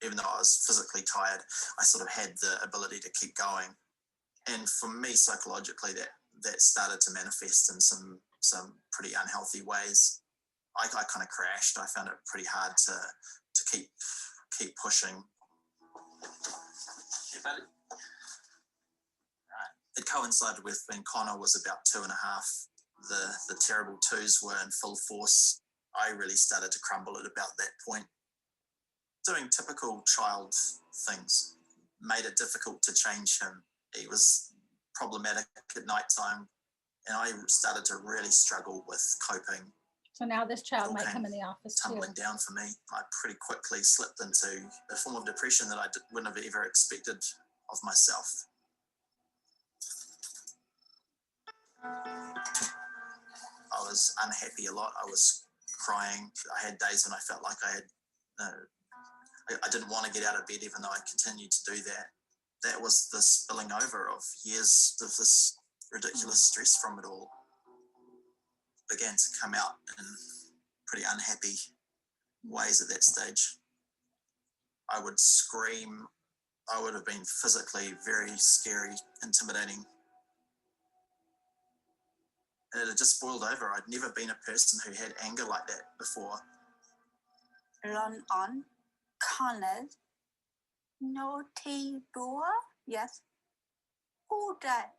Speaker 11: Even though I was physically tired, I sort of had the ability to keep going. And for me, psychologically, that started to manifest in some pretty unhealthy ways. I kind of crashed. I found it pretty hard to keep pushing. Yeah, buddy. It coincided with when Connor was about 2.5. The terrible twos were in full force. I really started to crumble at about that point. Doing typical child things made it difficult to change him. He was problematic at night time, and I started to really struggle with coping.
Speaker 1: So now this child might come in the office too.
Speaker 11: Tumbling down for me. I pretty quickly slipped into a form of depression that I wouldn't have ever expected of myself. I was unhappy a lot. I was crying. I had days when I felt like I didn't want to get out of bed, even though I continued to do that. That was the spilling over of years of this ridiculous stress from it all. Began to come out in pretty unhappy ways at that stage. I would scream. I would have been physically very scary, intimidating. And it had just boiled over. I'd never been a person who had anger like that before.
Speaker 12: Run on Connor's naughty door. Yes. All day.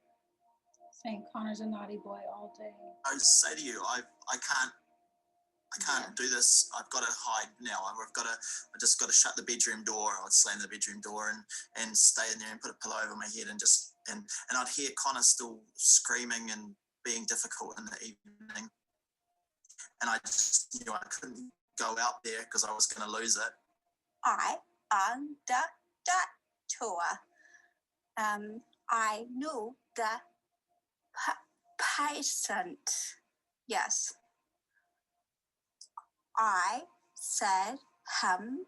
Speaker 1: Saying Connor's a naughty boy all day.
Speaker 11: I would say to you, I can't do this. I've got to hide now. I just got to shut the bedroom door. I would slam the bedroom door and stay in there and put a pillow over my head and I'd hear Connor still screaming and being difficult in the evening. And I just knew I couldn't go out there because I was going to lose it.
Speaker 12: I on that tour. I knew the patient. Yes. I said him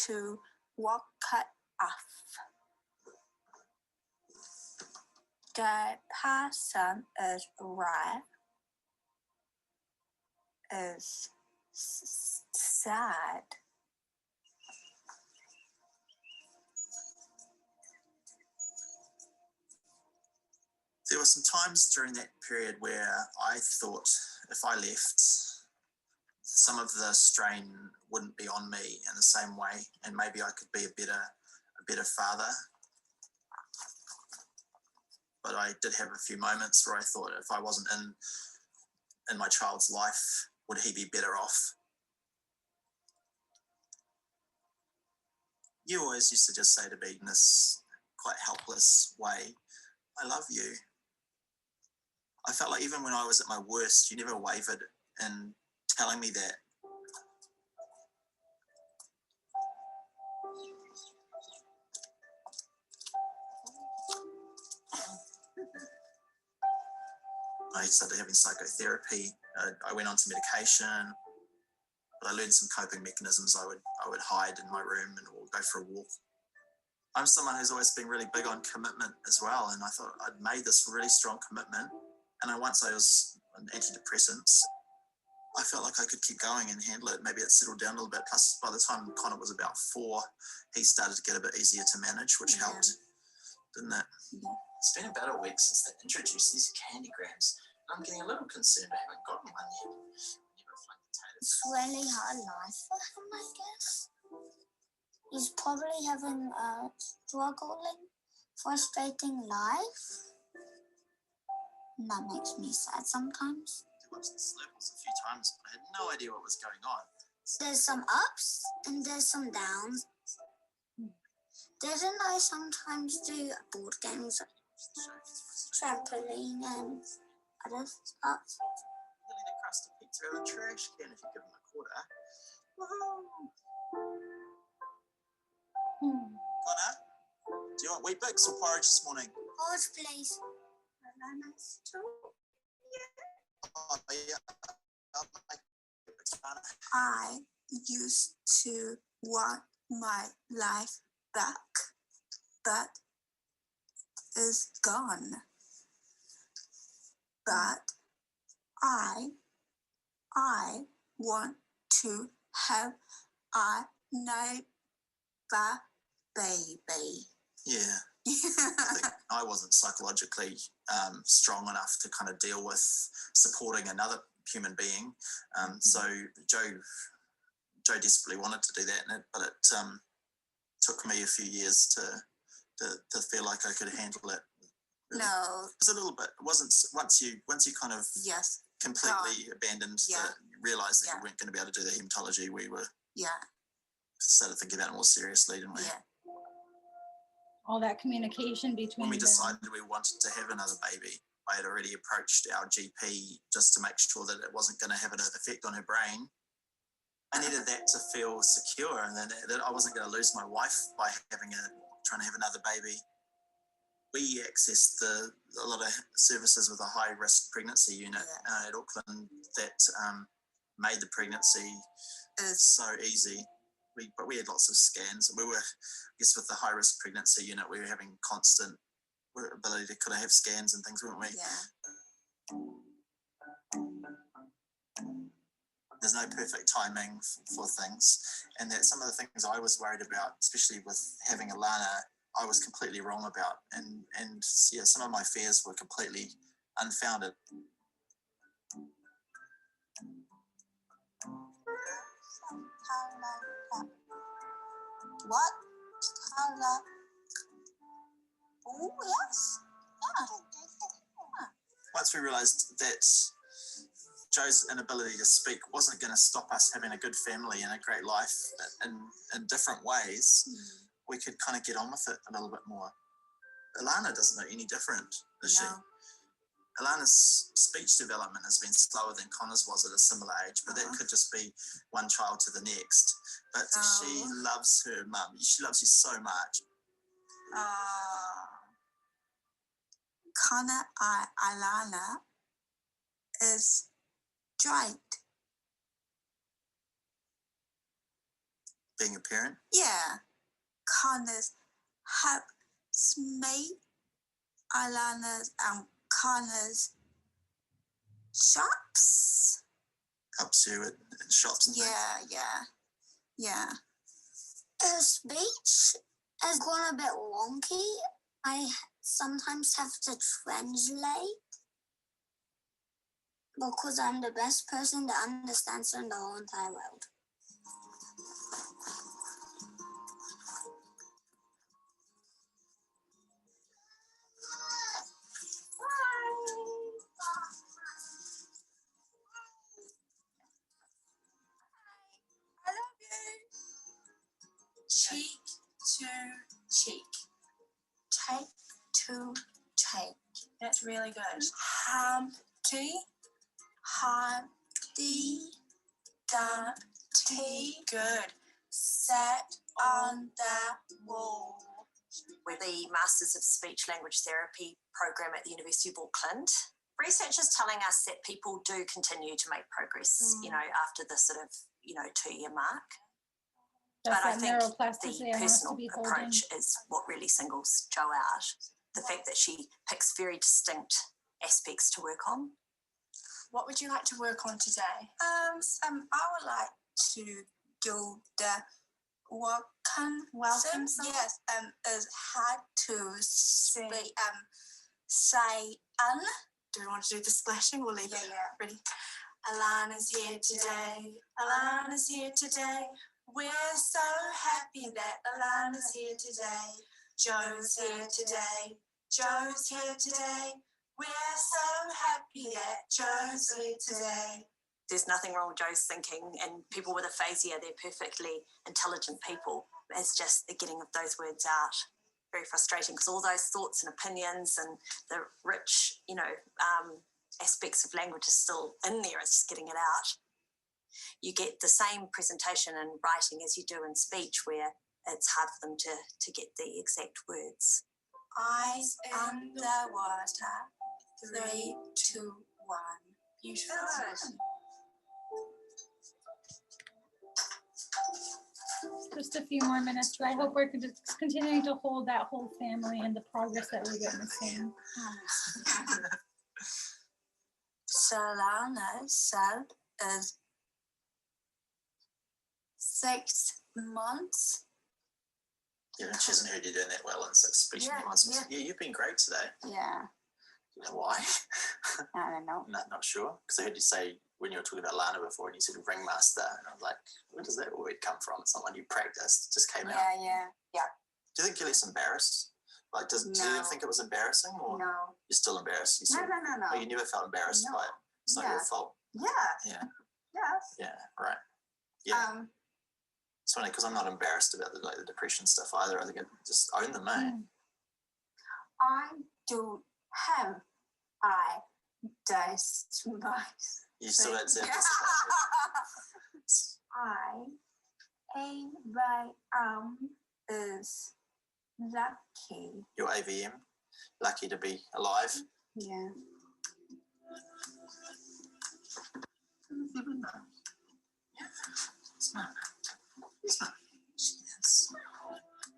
Speaker 12: to walk it off. The person is right. Is sad.
Speaker 11: There were some times during that period where I thought if I left, some of the strain wouldn't be on me in the same way, and maybe I could be a better father. But I did have a few moments where I thought, if I wasn't in my child's life, would he be better off? You always used to just say to me in this quite helpless way, I love you. I felt like even when I was at my worst, you never wavered in telling me that. I started having psychotherapy. I went on to medication, but I learned some coping mechanisms. I would hide in my room and go for a walk. I'm someone who's always been really big on commitment as well, and I thought I'd made this really strong commitment. And once I was on antidepressants, I felt like I could keep going and handle it. Maybe it settled down a little bit. Plus, by the time Connor was about 4, he started to get a bit easier to manage, which helped, didn't it? It's been about a week since they introduced these candygrams. I'm getting a little concerned I haven't gotten one yet.
Speaker 13: It's really hard life for him, I guess. He's probably having a struggling, frustrating life. And that makes me sad sometimes.
Speaker 11: I watched the Slurples a few times, but I had no idea what was going on.
Speaker 13: There's some ups and there's some downs. Didn't I sometimes do board games, trampoline and other stuff?
Speaker 11: Nearly the crust of pizza out of the trash can if you give them a quarter. Connor, do you want Weet-Bix or porridge this morning?
Speaker 13: Porridge, please.
Speaker 11: Oh, yeah.
Speaker 12: I used to want my life back, but it's gone. But I want to have a neighbor baby.
Speaker 11: Yeah. I think I wasn't psychologically strong enough to kind of deal with supporting another human being. So Joe desperately wanted to do that, but it took me a few years to feel like I could handle it. Really.
Speaker 12: No.
Speaker 11: It was a little bit. It wasn't once you kind of completely abandoned realised that you weren't going to be able to do the hematology. We were started thinking about it more seriously, didn't we?
Speaker 12: Yeah.
Speaker 1: All that communication between
Speaker 11: When we
Speaker 1: them.
Speaker 11: decided we wanted to have another baby, I had already approached our GP just to make sure that it wasn't going to have an effect on her brain. I needed that to feel secure, and then that I wasn't going to lose my wife by trying to have another baby. We accessed a lot of services with a high risk pregnancy unit at Auckland that made the pregnancy so easy. But we had lots of scans. We were, I guess, with the high risk pregnancy unit, we were having constant ability to kind of have scans and things, weren't we? There's no perfect timing for things, and that some of the things I was worried about, especially with having Alana, I was completely wrong about, and some of my fears were completely unfounded.
Speaker 12: What color? Oh, yes. Yeah.
Speaker 11: Once we realised that Joe's inability to speak wasn't going to stop us having a good family and a great life in different ways, we could kind of get on with it a little bit more. Alana doesn't know any different, does she? Alana's speech development has been slower than Connor's was at a similar age, but that could just be one child to the next. But she loves her mum. She loves you so much.
Speaker 12: Connor and Alana is right.
Speaker 11: Being a parent?
Speaker 12: Yeah. Connor's helps me. Alana's and Connor's shops.
Speaker 11: Helps you at shops and things?
Speaker 12: Yeah.
Speaker 13: His speech has gone a bit wonky. I sometimes have to translate. Because I'm the best person that understands in the whole entire world.
Speaker 12: I love you. Cheek to cheek. Take to take. That's really good. Humpty, Humpty, Dumpty. Good. Sat on the wall.
Speaker 14: We're the Masters of Speech Language Therapy program at the University of Auckland. Research is telling us that people do continue to make progress, you know, after the sort of, 2-year mark.
Speaker 1: That's
Speaker 14: But I
Speaker 1: that
Speaker 14: think
Speaker 1: neuroplasticity
Speaker 14: the
Speaker 1: I want us to
Speaker 14: personal
Speaker 1: be holding.
Speaker 14: approach is what really singles Jo out. The fact that she picks very distinct aspects to work on.
Speaker 12: What would you like to work on today? I would like to do the welcome song. Yes. Is hard to speak. Say Do we want to do the splashing or leave it? Yeah. Ready? Alana's here today. Alana's here today. We're so happy that Alana's here today. Joe's here today. Joe's here today. We're so happy that Joe's here today.
Speaker 14: There's nothing wrong with Joe's thinking, and people with aphasia, they're perfectly intelligent people. It's just the getting of those words out. Very frustrating because all those thoughts and opinions and the rich, aspects of language is still in there. It's just getting it out. You get the same presentation in writing as you do in speech, where it's hard for them to get the exact words.
Speaker 12: Eyes in the water. 3, 2, 1. Beautiful.
Speaker 1: Just a few more minutes, but I hope we're just continuing to hold that whole family and the progress that we're witnessing.
Speaker 12: Solana said is 6 months.
Speaker 11: Yeah, she hasn't heard you doing that well in 6 speech months. Yeah, you've been great today.
Speaker 12: Yeah.
Speaker 11: You know why?
Speaker 12: I don't know.
Speaker 11: Not sure. Because I heard you say when you were talking about Lana before, and you said ringmaster, and I was like, where does that word come from? It's not one you practiced. It just came out.
Speaker 12: Yeah.
Speaker 11: Do you think you're less embarrassed? Like, do you think it was embarrassing, or
Speaker 12: No.
Speaker 11: you're still embarrassed? You
Speaker 12: No.
Speaker 11: Oh, you never felt embarrassed by it. It's not your fault.
Speaker 12: Yeah.
Speaker 11: Yeah. Right. Yeah. It's funny because I'm not embarrassed about the depression stuff either. I think I just own them, eh?
Speaker 12: I do have despise.
Speaker 11: You still don't sound
Speaker 12: is lucky.
Speaker 11: Your AVM, lucky to be alive.
Speaker 12: Yeah.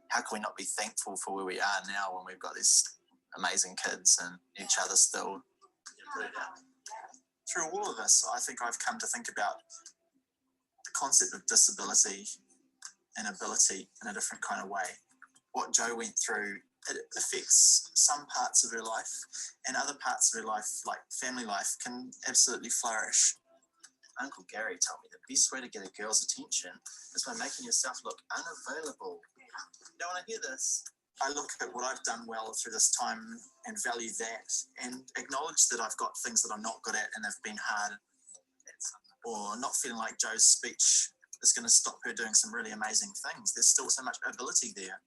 Speaker 11: How can we not be thankful for where we are now when we've got these amazing kids and each other still? Through all of this, I think I've come to think about the concept of disability and ability in a different kind of way. What Jo went through, it affects some parts of her life, and other parts of her life, like family life, can absolutely flourish. Uncle Gary told me the best way to get a girl's attention is by making yourself look unavailable. You don't want to hear this. I look at what I've done well through this time and value that, and acknowledge that I've got things that I'm not good at and have been hard, or not feeling like Jo's speech is going to stop her doing some really amazing things. There's still so much ability there.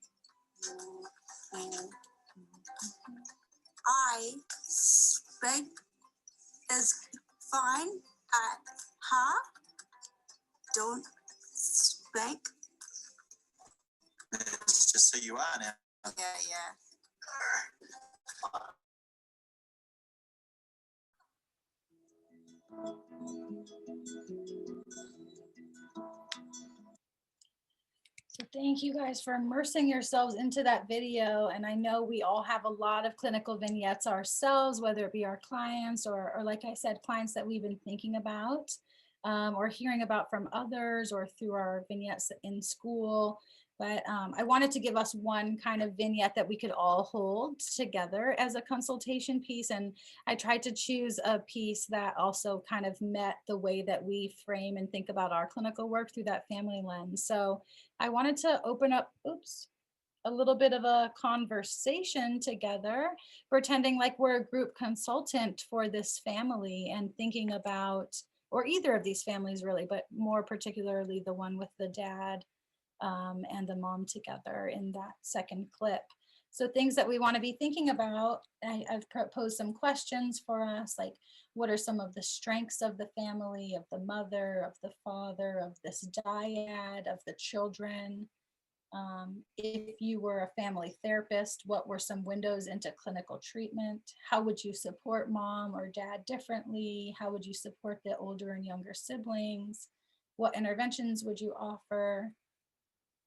Speaker 12: I speak is fine at heart. Don't speak.
Speaker 11: It's just who you are now.
Speaker 12: Yeah.
Speaker 1: So thank you guys for immersing yourselves into that video. And I know we all have a lot of clinical vignettes ourselves, whether it be our clients or like I said, clients that we've been thinking about or hearing about from others or through our vignettes in school. But I wanted to give us one kind of vignette that we could all hold together as a consultation piece. And I tried to choose a piece that also kind of met the way that we frame and think about our clinical work through that family lens. So I wanted to open up, a little bit of a conversation together, pretending like we're a group consultant for this family and thinking about, or either of these families really, but more particularly the one with the dad and the mom together in that second clip. So things that we want to be thinking about, I've proposed some questions for us, like what are some of the strengths of the family, of the mother, of the father, of this dyad, of the children? If you were a family therapist, what were some windows into clinical treatment? How would you support mom or dad differently? How would you support the older and younger siblings? What interventions would you offer?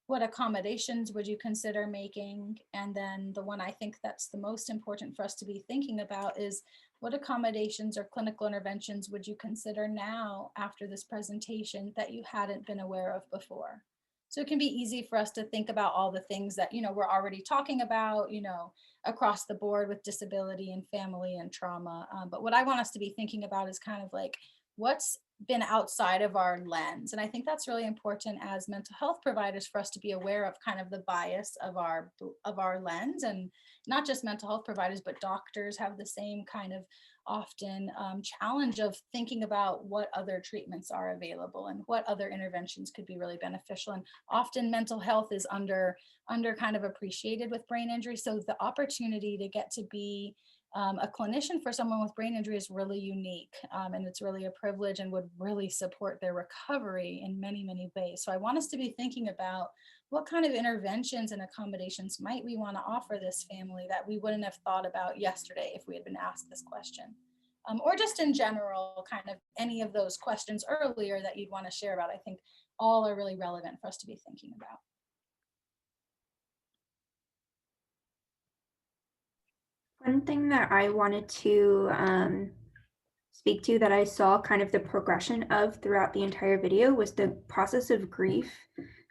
Speaker 1: What accommodations would you consider making? And then the one I think that's the most important for us to be thinking about is what accommodations or clinical interventions would you consider now after this presentation that you hadn't been aware of before? So it can be easy for us to think about all the things that, we're already talking about, across the board with disability and family and trauma. But what I want us to be thinking about is kind of like what's been outside of our lens. And I think that's really important as mental health providers for us to be aware of kind of the bias of our lens, and not just mental health providers, but doctors have the same kind of often challenge of thinking about what other treatments are available and what other interventions could be really beneficial. And often mental health is under kind of appreciated with brain injury. So the opportunity to get to be a clinician for someone with brain injury is really unique, and it's really a privilege and would really support their recovery in many, many ways. So I want us to be thinking about what kind of interventions and accommodations might we want to offer this family that we wouldn't have thought about yesterday if we had been asked this question. Or just in general, kind of any of those questions earlier that you'd want to share about. I think all are really relevant for us to be thinking about.
Speaker 15: One thing that I wanted to speak to that I saw kind of the progression of throughout the entire video was the process of grief,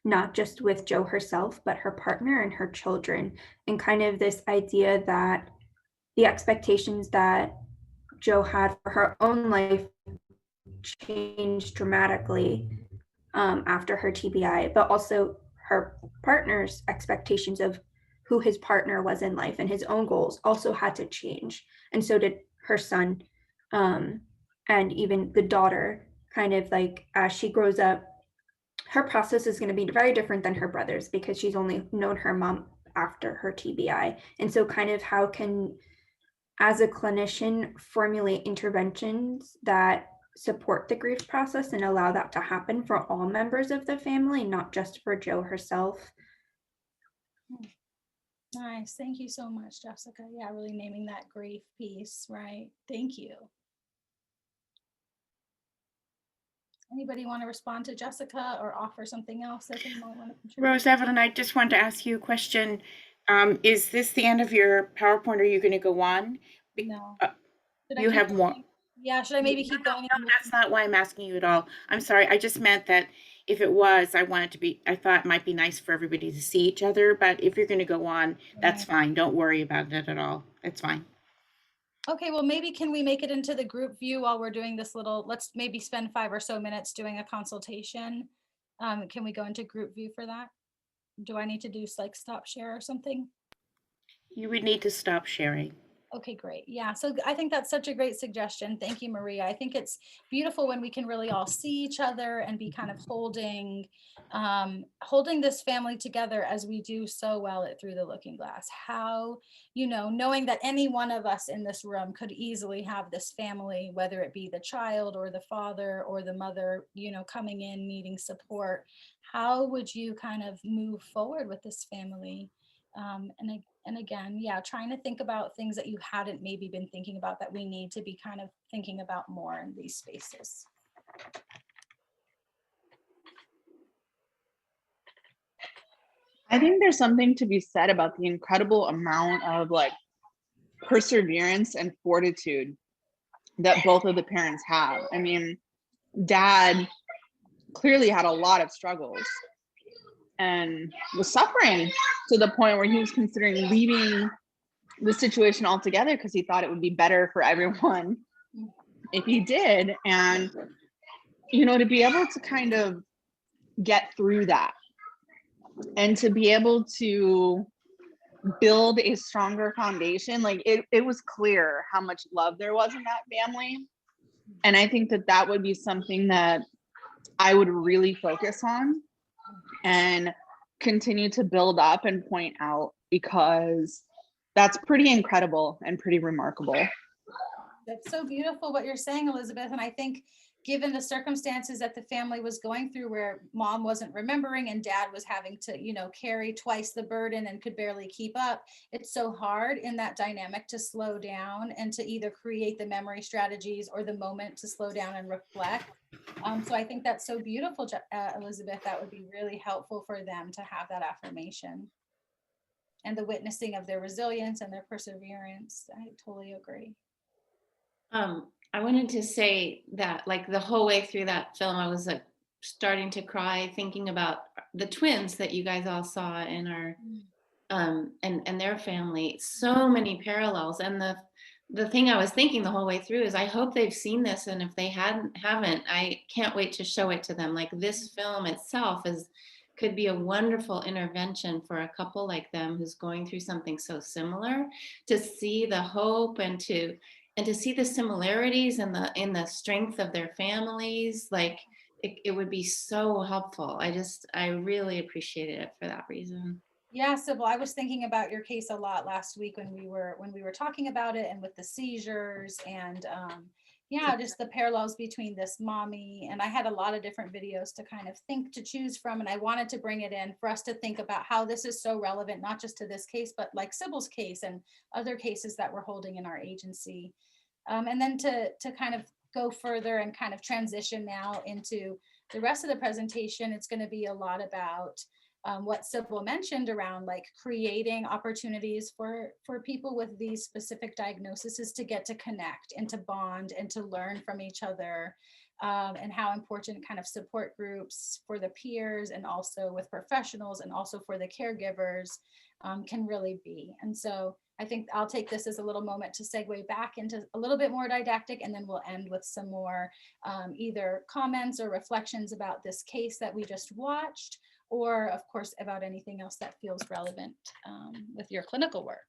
Speaker 15: not just with Jo herself, but her partner and her children, and kind of this idea that the expectations that Jo had for her own life changed dramatically after her TBI, but also her partner's expectations of who his partner was in life and his own goals also had to change. And so did her son, and even the daughter, kind of like as she grows up, her process is going to be very different than her brother's because she's only known her mom after her TBI. And so kind of how can, as a clinician, formulate interventions that support the grief process and allow that to happen for all members of the family, not just for Jo herself.
Speaker 1: Nice. Thank you so much, Jessica. Yeah, really naming that grief piece, right? Thank you. Anybody want to respond to Jessica or offer something else that they might want to contribute?
Speaker 6: Rose, Evelyn, I just wanted to ask you a question. Is this the end of your PowerPoint? Are you going to go on?
Speaker 1: No.
Speaker 6: You have more.
Speaker 1: Yeah, should I maybe keep going?
Speaker 6: No, that's not why I'm asking you at all. I'm sorry. I just meant that if it was, I thought it might be nice for everybody to see each other, but if you're going to go on, that's fine. Don't worry about it at all. That's fine.
Speaker 1: Okay, well, maybe can we make it into the group view while we're doing this let's maybe spend 5 or so minutes doing a consultation. Can we go into group view for that? Do I need to do like stop share or something?
Speaker 6: You would need to stop sharing.
Speaker 1: Okay, great. Yeah, so I think that's such a great suggestion. Thank you, Maria. I think it's beautiful when we can really all see each other and be kind of holding this family together as we do so well at Through the Looking Glass. How, knowing that any one of us in this room could easily have this family, whether it be the child or the father or the mother, coming in needing support. How would you kind of move forward with this family? And again, yeah, trying to think about things that you hadn't maybe been thinking about that we need to be kind of thinking about more in these spaces.
Speaker 16: I think there's something to be said about the incredible amount of perseverance and fortitude that both of the parents have. I mean, Dad clearly had a lot of struggles, and was suffering to the point where he was considering leaving the situation altogether because he thought it would be better for everyone if he did. And, you know, to be able to kind of get through that and to be able to build a stronger foundation, like it was clear how much love there was in that family. And I think that that would be something that I would really focus on and continue to build up and point out, because that's pretty incredible and pretty remarkable.
Speaker 1: That's so beautiful what you're saying, Elizabeth. And I think given the circumstances that the family was going through, where mom wasn't remembering and dad was having to, you know, carry twice the burden and could barely keep up, it's so hard in that dynamic to slow down and to either create the memory strategies or the moment to slow down and reflect. So I think that's so beautiful, Elizabeth. That would be really helpful for them to have that affirmation and the witnessing of their resilience and their perseverance. I totally agree.
Speaker 5: I wanted to say that, like, the whole way through that film, I was like starting to cry, thinking about the twins that you guys all saw in our and their family. So many parallels. And the thing I was thinking the whole way through is, I hope they've seen this, and if they haven't, I can't wait to show it to them. Like, this film itself could be a wonderful intervention for a couple like them who's going through something so similar, to see the hope and to see the similarities and the strength of their families. Like, it would be so helpful. I really appreciated it for that reason.
Speaker 1: Yeah, Sybil, I was thinking about your case a lot last week when we were talking about it, and with the seizures and yeah, just the parallels between this mommy. And I had a lot of different videos to kind of choose from, and I wanted to bring it in for us to think about how this is so relevant, not just to this case, but like Sybil's case and other cases that we're holding in our agency. And then to kind of go further and kind of transition now into the rest of the presentation, it's going to be a lot about what Sybil mentioned around, like, creating opportunities for people with these specific diagnoses to get to connect and to bond and to learn from each other, and how important kind of support groups for the peers and also with professionals and also for the caregivers can really be. And so I think I'll take this as a little moment to segue back into a little bit more didactic, and then we'll end with some more either comments or reflections about this case that we just watched, or of course about anything else that feels relevant with your clinical work.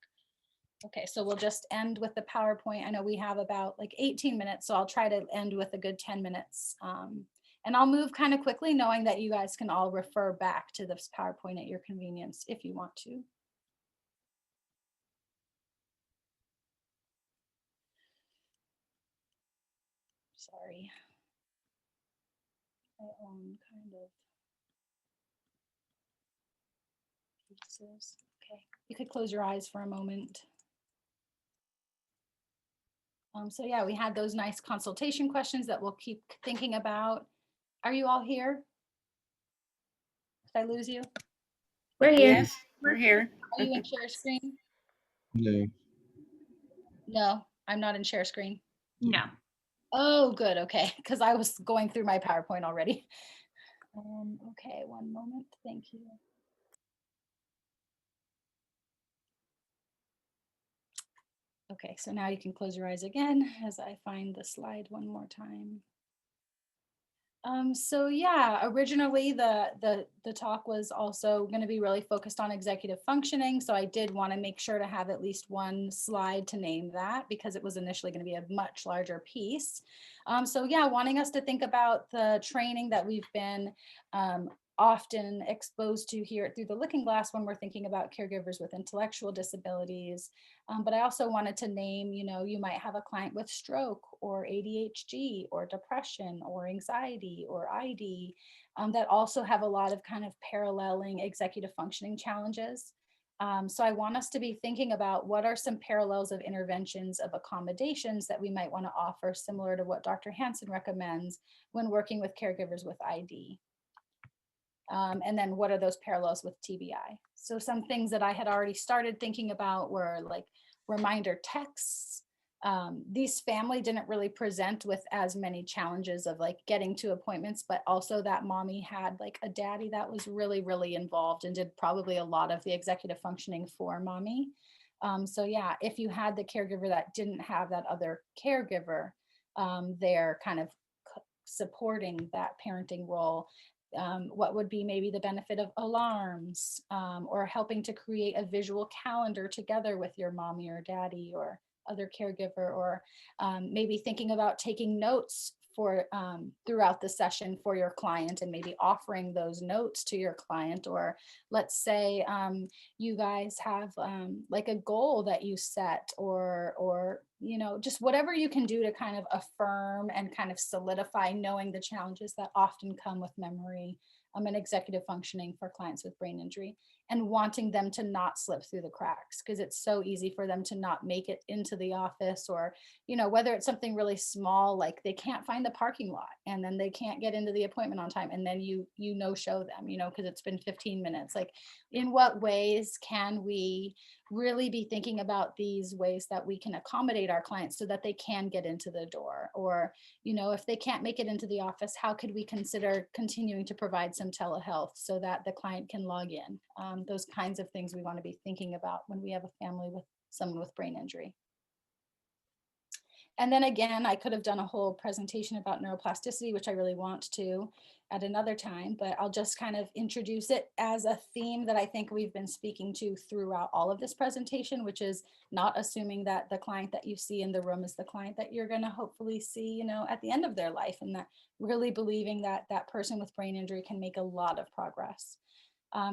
Speaker 1: Okay, so we'll just end with the PowerPoint. I know we have about like 18 minutes, so I'll try to end with a good 10 minutes. And I'll move kind of quickly, knowing that you guys can all refer back to this PowerPoint at your convenience if you want to. Sorry. I own kind of pieces. Okay, you could close your eyes for a moment. So yeah, we had those nice consultation questions that we'll keep thinking about. Are you all here? Did I lose you?
Speaker 5: We're here.
Speaker 6: Yes, we're here.
Speaker 1: Are you in share screen?
Speaker 8: No.
Speaker 1: No, I'm not in share screen.
Speaker 2: No.
Speaker 1: Oh, good. Okay, because I was going through my PowerPoint already. Okay, one moment. Thank you. Okay, so now you can close your eyes again as I find the slide one more time. So yeah, originally the talk was also going to be really focused on executive functioning. So I did want to make sure to have at least one slide to name that, because it was initially going to be a much larger piece. So yeah, wanting us to think about the training that we've been often exposed to here through the Looking Glass when we're thinking about caregivers with intellectual disabilities. But I also wanted to name, you know, you might have a client with stroke or ADHD or depression or anxiety or ID that also have a lot of kind of paralleling executive functioning challenges. So I want us to be thinking about what are some parallels of interventions, of accommodations that we might want to offer, similar to what Dr. Hansen recommends when working with caregivers with ID. And then what are those parallels with TBI? So some things that I had already started thinking about were like reminder texts, these family didn't really present with as many challenges of like getting to appointments, but also that mommy had like a daddy that was really, really involved and did probably a lot of the executive functioning for mommy. So yeah, if you had the caregiver that didn't have that other caregiver, they're kind of supporting that parenting role. What would be maybe the benefit of alarms, or helping to create a visual calendar together with your mommy or daddy or other caregiver, or maybe thinking about taking notes for throughout the session for your client and maybe offering those notes to your client. Or let's say you guys have like a goal that you set, or you know, just whatever you can do to kind of affirm and kind of solidify knowing the challenges that often come with memory and executive functioning for clients with brain injury, and wanting them to not slip through the cracks, because it's so easy for them to not make it into the office, or, you know, whether it's something really small, like they can't find the parking lot and then they can't get into the appointment on time, and then you show them, you know, because it's been 15 minutes. Like, in what ways can we really be thinking about these ways that we can accommodate our clients so that they can get into the door? Or, you know, if they can't make it into the office, how could we consider continuing to provide some telehealth so that the client can log in? Those kinds of things we want to be thinking about when we have a family with someone with brain injury. And then again, I could have done a whole presentation about neuroplasticity, which I really want to at another time, but I'll just kind of introduce it as a theme that I think we've been speaking to throughout all of this presentation, which is not assuming that the client that you see in the room is the client that you're going to hopefully see, you know, at the end of their life, and that really believing that that person with brain injury can make a lot of progress.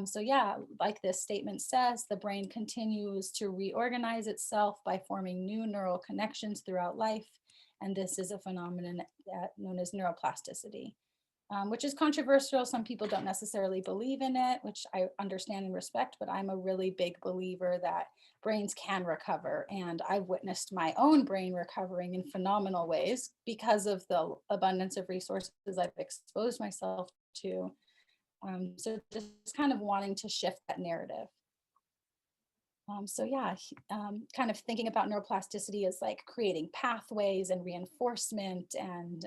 Speaker 1: So yeah, like this statement says, the brain continues to reorganize itself by forming new neural connections throughout life. And this is a phenomenon known as neuroplasticity, which is controversial. Some people don't necessarily believe in it, which I understand and respect, but I'm a really big believer that brains can recover. And I've witnessed my own brain recovering in phenomenal ways because of the abundance of resources I've exposed myself to. So just kind of wanting to shift that narrative. So yeah, kind of thinking about neuroplasticity as like creating pathways and reinforcement, and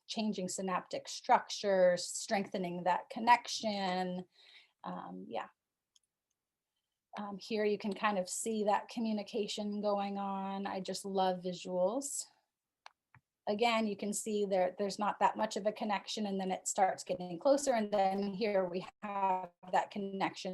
Speaker 1: changing synaptic structures, strengthening that connection. Here you can kind of see that communication going on. I just love visuals. Again, you can see there's not that much of a connection, and then it starts getting closer, and then here we have that connection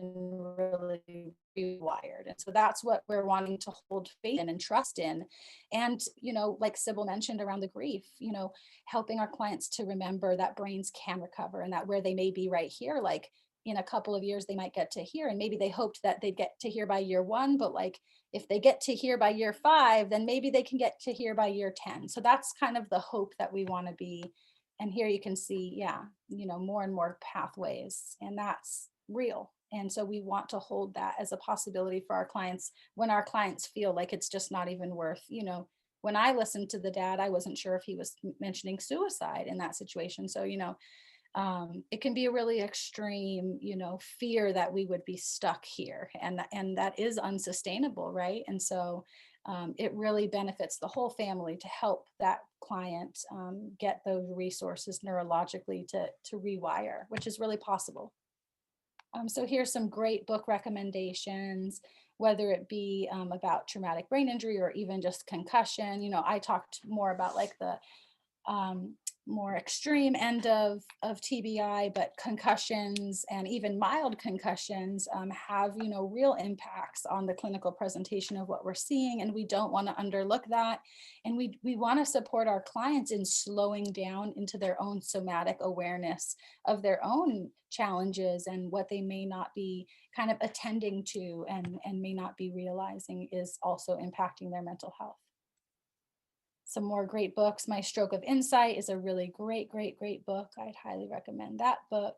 Speaker 1: really rewired. And so that's what we're wanting to hold faith in and trust in. And, you know, like Sybil mentioned around the grief, you know, helping our clients to remember that brains can recover, and that where they may be right here, like in a couple of years, they might get to here, and maybe they hoped that they'd get to here by year 1, but like, if they get to here by year 5, then maybe they can get to here by year 10. So that's kind of the hope that we want to be. And here you can see, yeah, you know, more and more pathways, and that's real. And so we want to hold that as a possibility for our clients when our clients feel like it's just not even worth, you know, when I listened to the dad, I wasn't sure if he was mentioning suicide in that situation. So, you know, it can be a really extreme, you know, fear that we would be stuck here, and that is unsustainable, right? And so it really benefits the whole family to help that client get those resources neurologically to rewire, which is really possible. So here's some great book recommendations, whether it be about traumatic brain injury or even just concussion. You know, I talked more about like the more extreme end of TBI, but concussions and even mild concussions have, you know, real impacts on the clinical presentation of what we're seeing, and we don't want to underlook that. And we want to support our clients in slowing down into their own somatic awareness of their own challenges and what they may not be kind of attending to and may not be realizing is also impacting their mental health. Some more great books. My Stroke of Insight is a really great book. I'd highly recommend that book.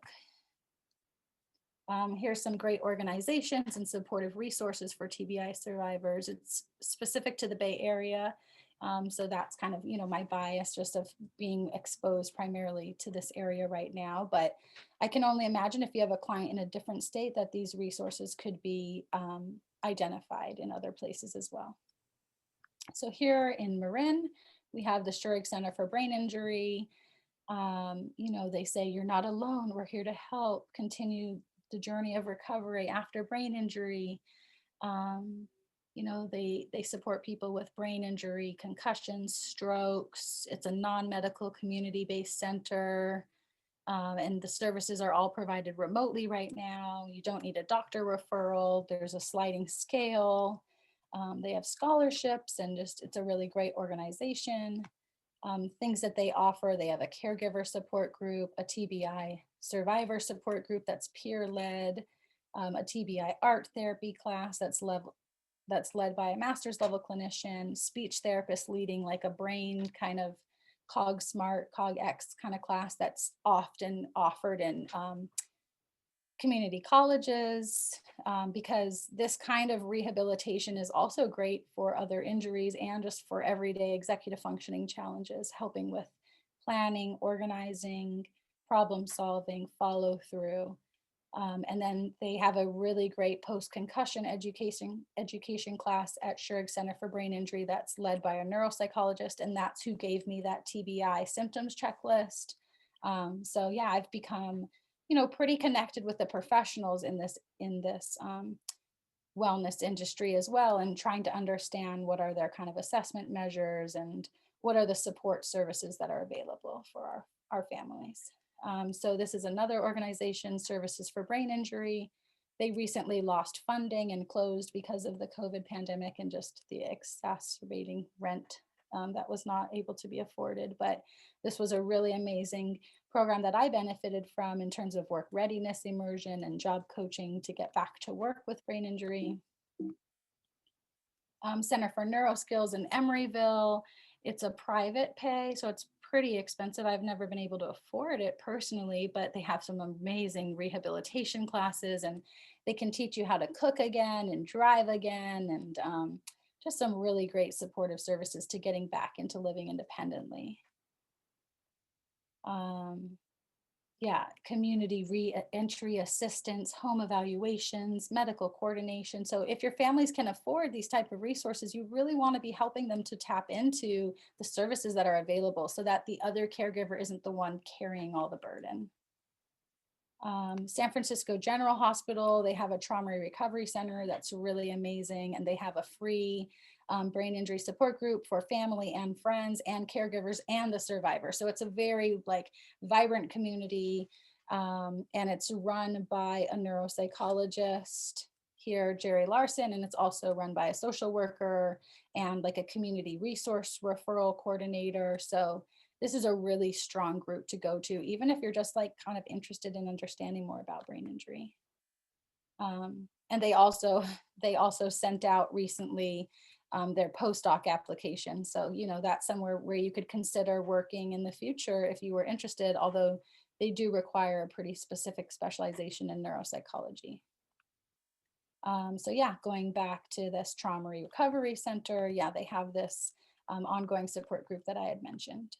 Speaker 1: Here's some great organizations and supportive resources for TBI survivors. It's specific to the Bay Area. So that's kind of, you know, my bias just of being exposed primarily to this area right now. But I can only imagine if you have a client in a different state that these resources could be identified in other places as well. So here in Marin, we have the Schurig Center for Brain Injury. You know, they say you're not alone. We're here to help continue the journey of recovery after brain injury. You know, they support people with brain injury, concussions, strokes. It's a non-medical community-based center. And the services are all provided remotely right now. You don't need a doctor referral. There's a sliding scale. They have scholarships, and just it's a really great organization. Things that they offer, they have a caregiver support group, a TBI survivor support group that's peer-led, a TBI art therapy class that's led by a master's level clinician, speech therapist leading like a brain kind of cog smart, cog X kind of class that's often offered in community colleges, because this kind of rehabilitation is also great for other injuries and just for everyday executive functioning challenges, helping with planning, organizing, problem solving, follow through. And then they have a really great post-concussion education class at Schurig Center for Brain Injury that's led by a neuropsychologist, and that's who gave me that TBI symptoms checklist. So yeah, I've become, you know, pretty connected with the professionals in this wellness industry as well, and trying to understand what are their kind of assessment measures and what are the support services that are available for our families. So this is another organization, Services for Brain Injury. They recently lost funding and closed because of the COVID pandemic and just the exacerbating rent that was not able to be afforded. But this was a really amazing program that I benefited from in terms of work readiness, immersion, and job coaching to get back to work with brain injury. Center for Neuroskills in Emeryville. It's a private pay, so it's pretty expensive. I've never been able to afford it personally, but they have some amazing rehabilitation classes, and they can teach you how to cook again and drive again, and just some really great supportive services to getting back into living independently. Yeah, community re-entry assistance, home evaluations, medical coordination. So if your families can afford these type of resources, you really want to be helping them to tap into the services that are available so that the other caregiver isn't the one carrying all the burden. San Francisco General Hospital, they have a trauma recovery center that's really amazing, and they have a free brain injury support group for family and friends and caregivers and the survivor. So it's a very like vibrant community, and it's run by a neuropsychologist here, Jerry Larson, and it's also run by a social worker and like a community resource referral coordinator. So this is a really strong group to go to, even if you're just like kind of interested in understanding more about brain injury. And they also sent out recently their postdoc application. So, you know, that's somewhere where you could consider working in the future if you were interested, although they do require a pretty specific specialization in neuropsychology. So yeah, going back to this trauma recovery center, yeah, they have this ongoing support group that I had mentioned.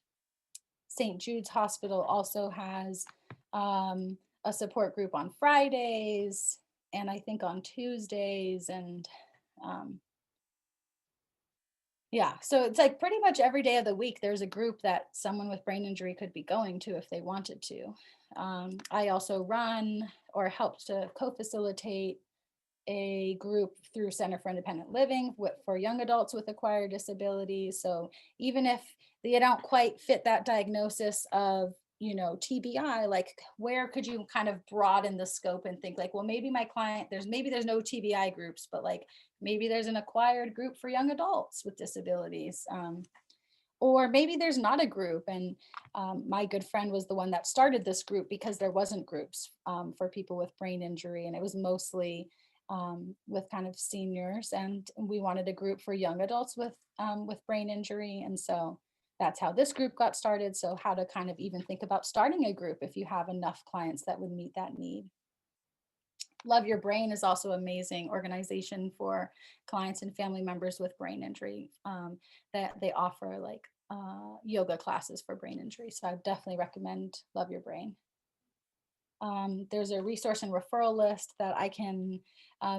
Speaker 1: St. Jude's Hospital also has a support group on Fridays and I think on Tuesdays, and yeah, so it's like pretty much every day of the week there's a group that someone with brain injury could be going to if they wanted to. I also run or help to co-facilitate a group through Center for Independent Living for young adults with acquired disabilities. So even if they don't quite fit that diagnosis of, you know, TBI, like where could you kind of broaden the scope and think like, well, maybe my client, there's no TBI groups, but like maybe there's an acquired group for young adults with disabilities. Or maybe there's not a group, and my good friend was the one that started this group because there wasn't groups for people with brain injury, and it was mostly with kind of seniors, and we wanted a group for young adults with brain injury, and so that's how this group got started. So how to kind of even think about starting a group if you have enough clients that would meet that need. Love Your Brain is also an amazing organization for clients and family members with brain injury that they offer like yoga classes for brain injury. So I definitely recommend Love Your Brain. There's a resource and referral list that I can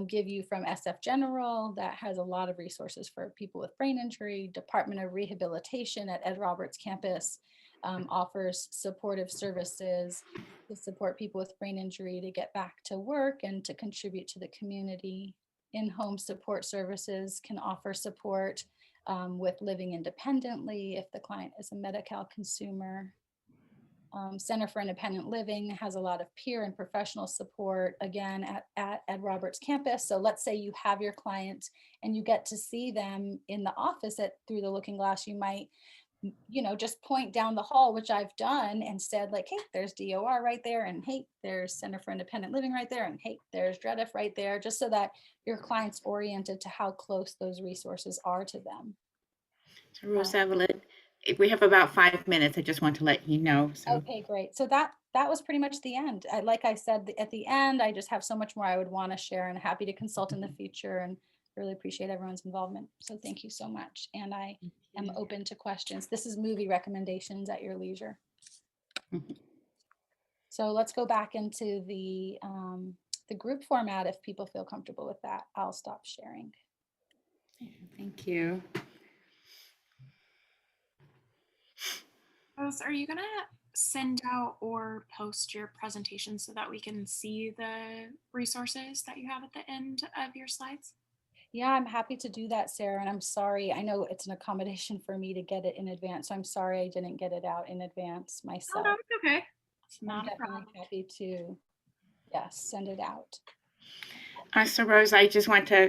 Speaker 1: give you from SF General that has a lot of resources for people with brain injury. Department of Rehabilitation at Ed Roberts campus offers supportive services to support people with brain injury to get back to work and to contribute to the community. In-home support services can offer support with living independently if the client is a Medi-Cal consumer. Center for Independent Living has a lot of peer and professional support, again, at Ed Roberts campus. So let's say you have your client and you get to see them in the office through the looking glass. You might, just point down the hall, which I've done, and said like, hey, there's DOR right there, and hey, there's Center for Independent Living right there, and hey, there's DREDF right there, just so that your client's oriented to how close those resources are to them.
Speaker 6: So Rose Evelyn, we have about 5 minutes. I just want to let you know. So.
Speaker 1: Okay, great. So that was pretty much the end. Like I said, at the end, I just have so much more I would want to share, and happy to consult in the future, and really appreciate everyone's involvement. So thank you so much. And I am open to questions. This is movie recommendations at your leisure. So let's go back into the group format if people feel comfortable with that. I'll stop sharing.
Speaker 6: Thank you.
Speaker 2: Rose, are you gonna send out or post your presentation so that we can see the resources that you have at the end of your slides?
Speaker 1: Yeah, I'm happy to do that, Sarah. And I'm sorry, I know it's an accommodation for me to get it in advance. So I'm sorry I didn't get it out in advance myself.
Speaker 2: Oh, no, it's okay. It's not
Speaker 1: I'm
Speaker 2: a problem.
Speaker 1: definitely happy to, yes, send it out.
Speaker 6: So Rose, I just want to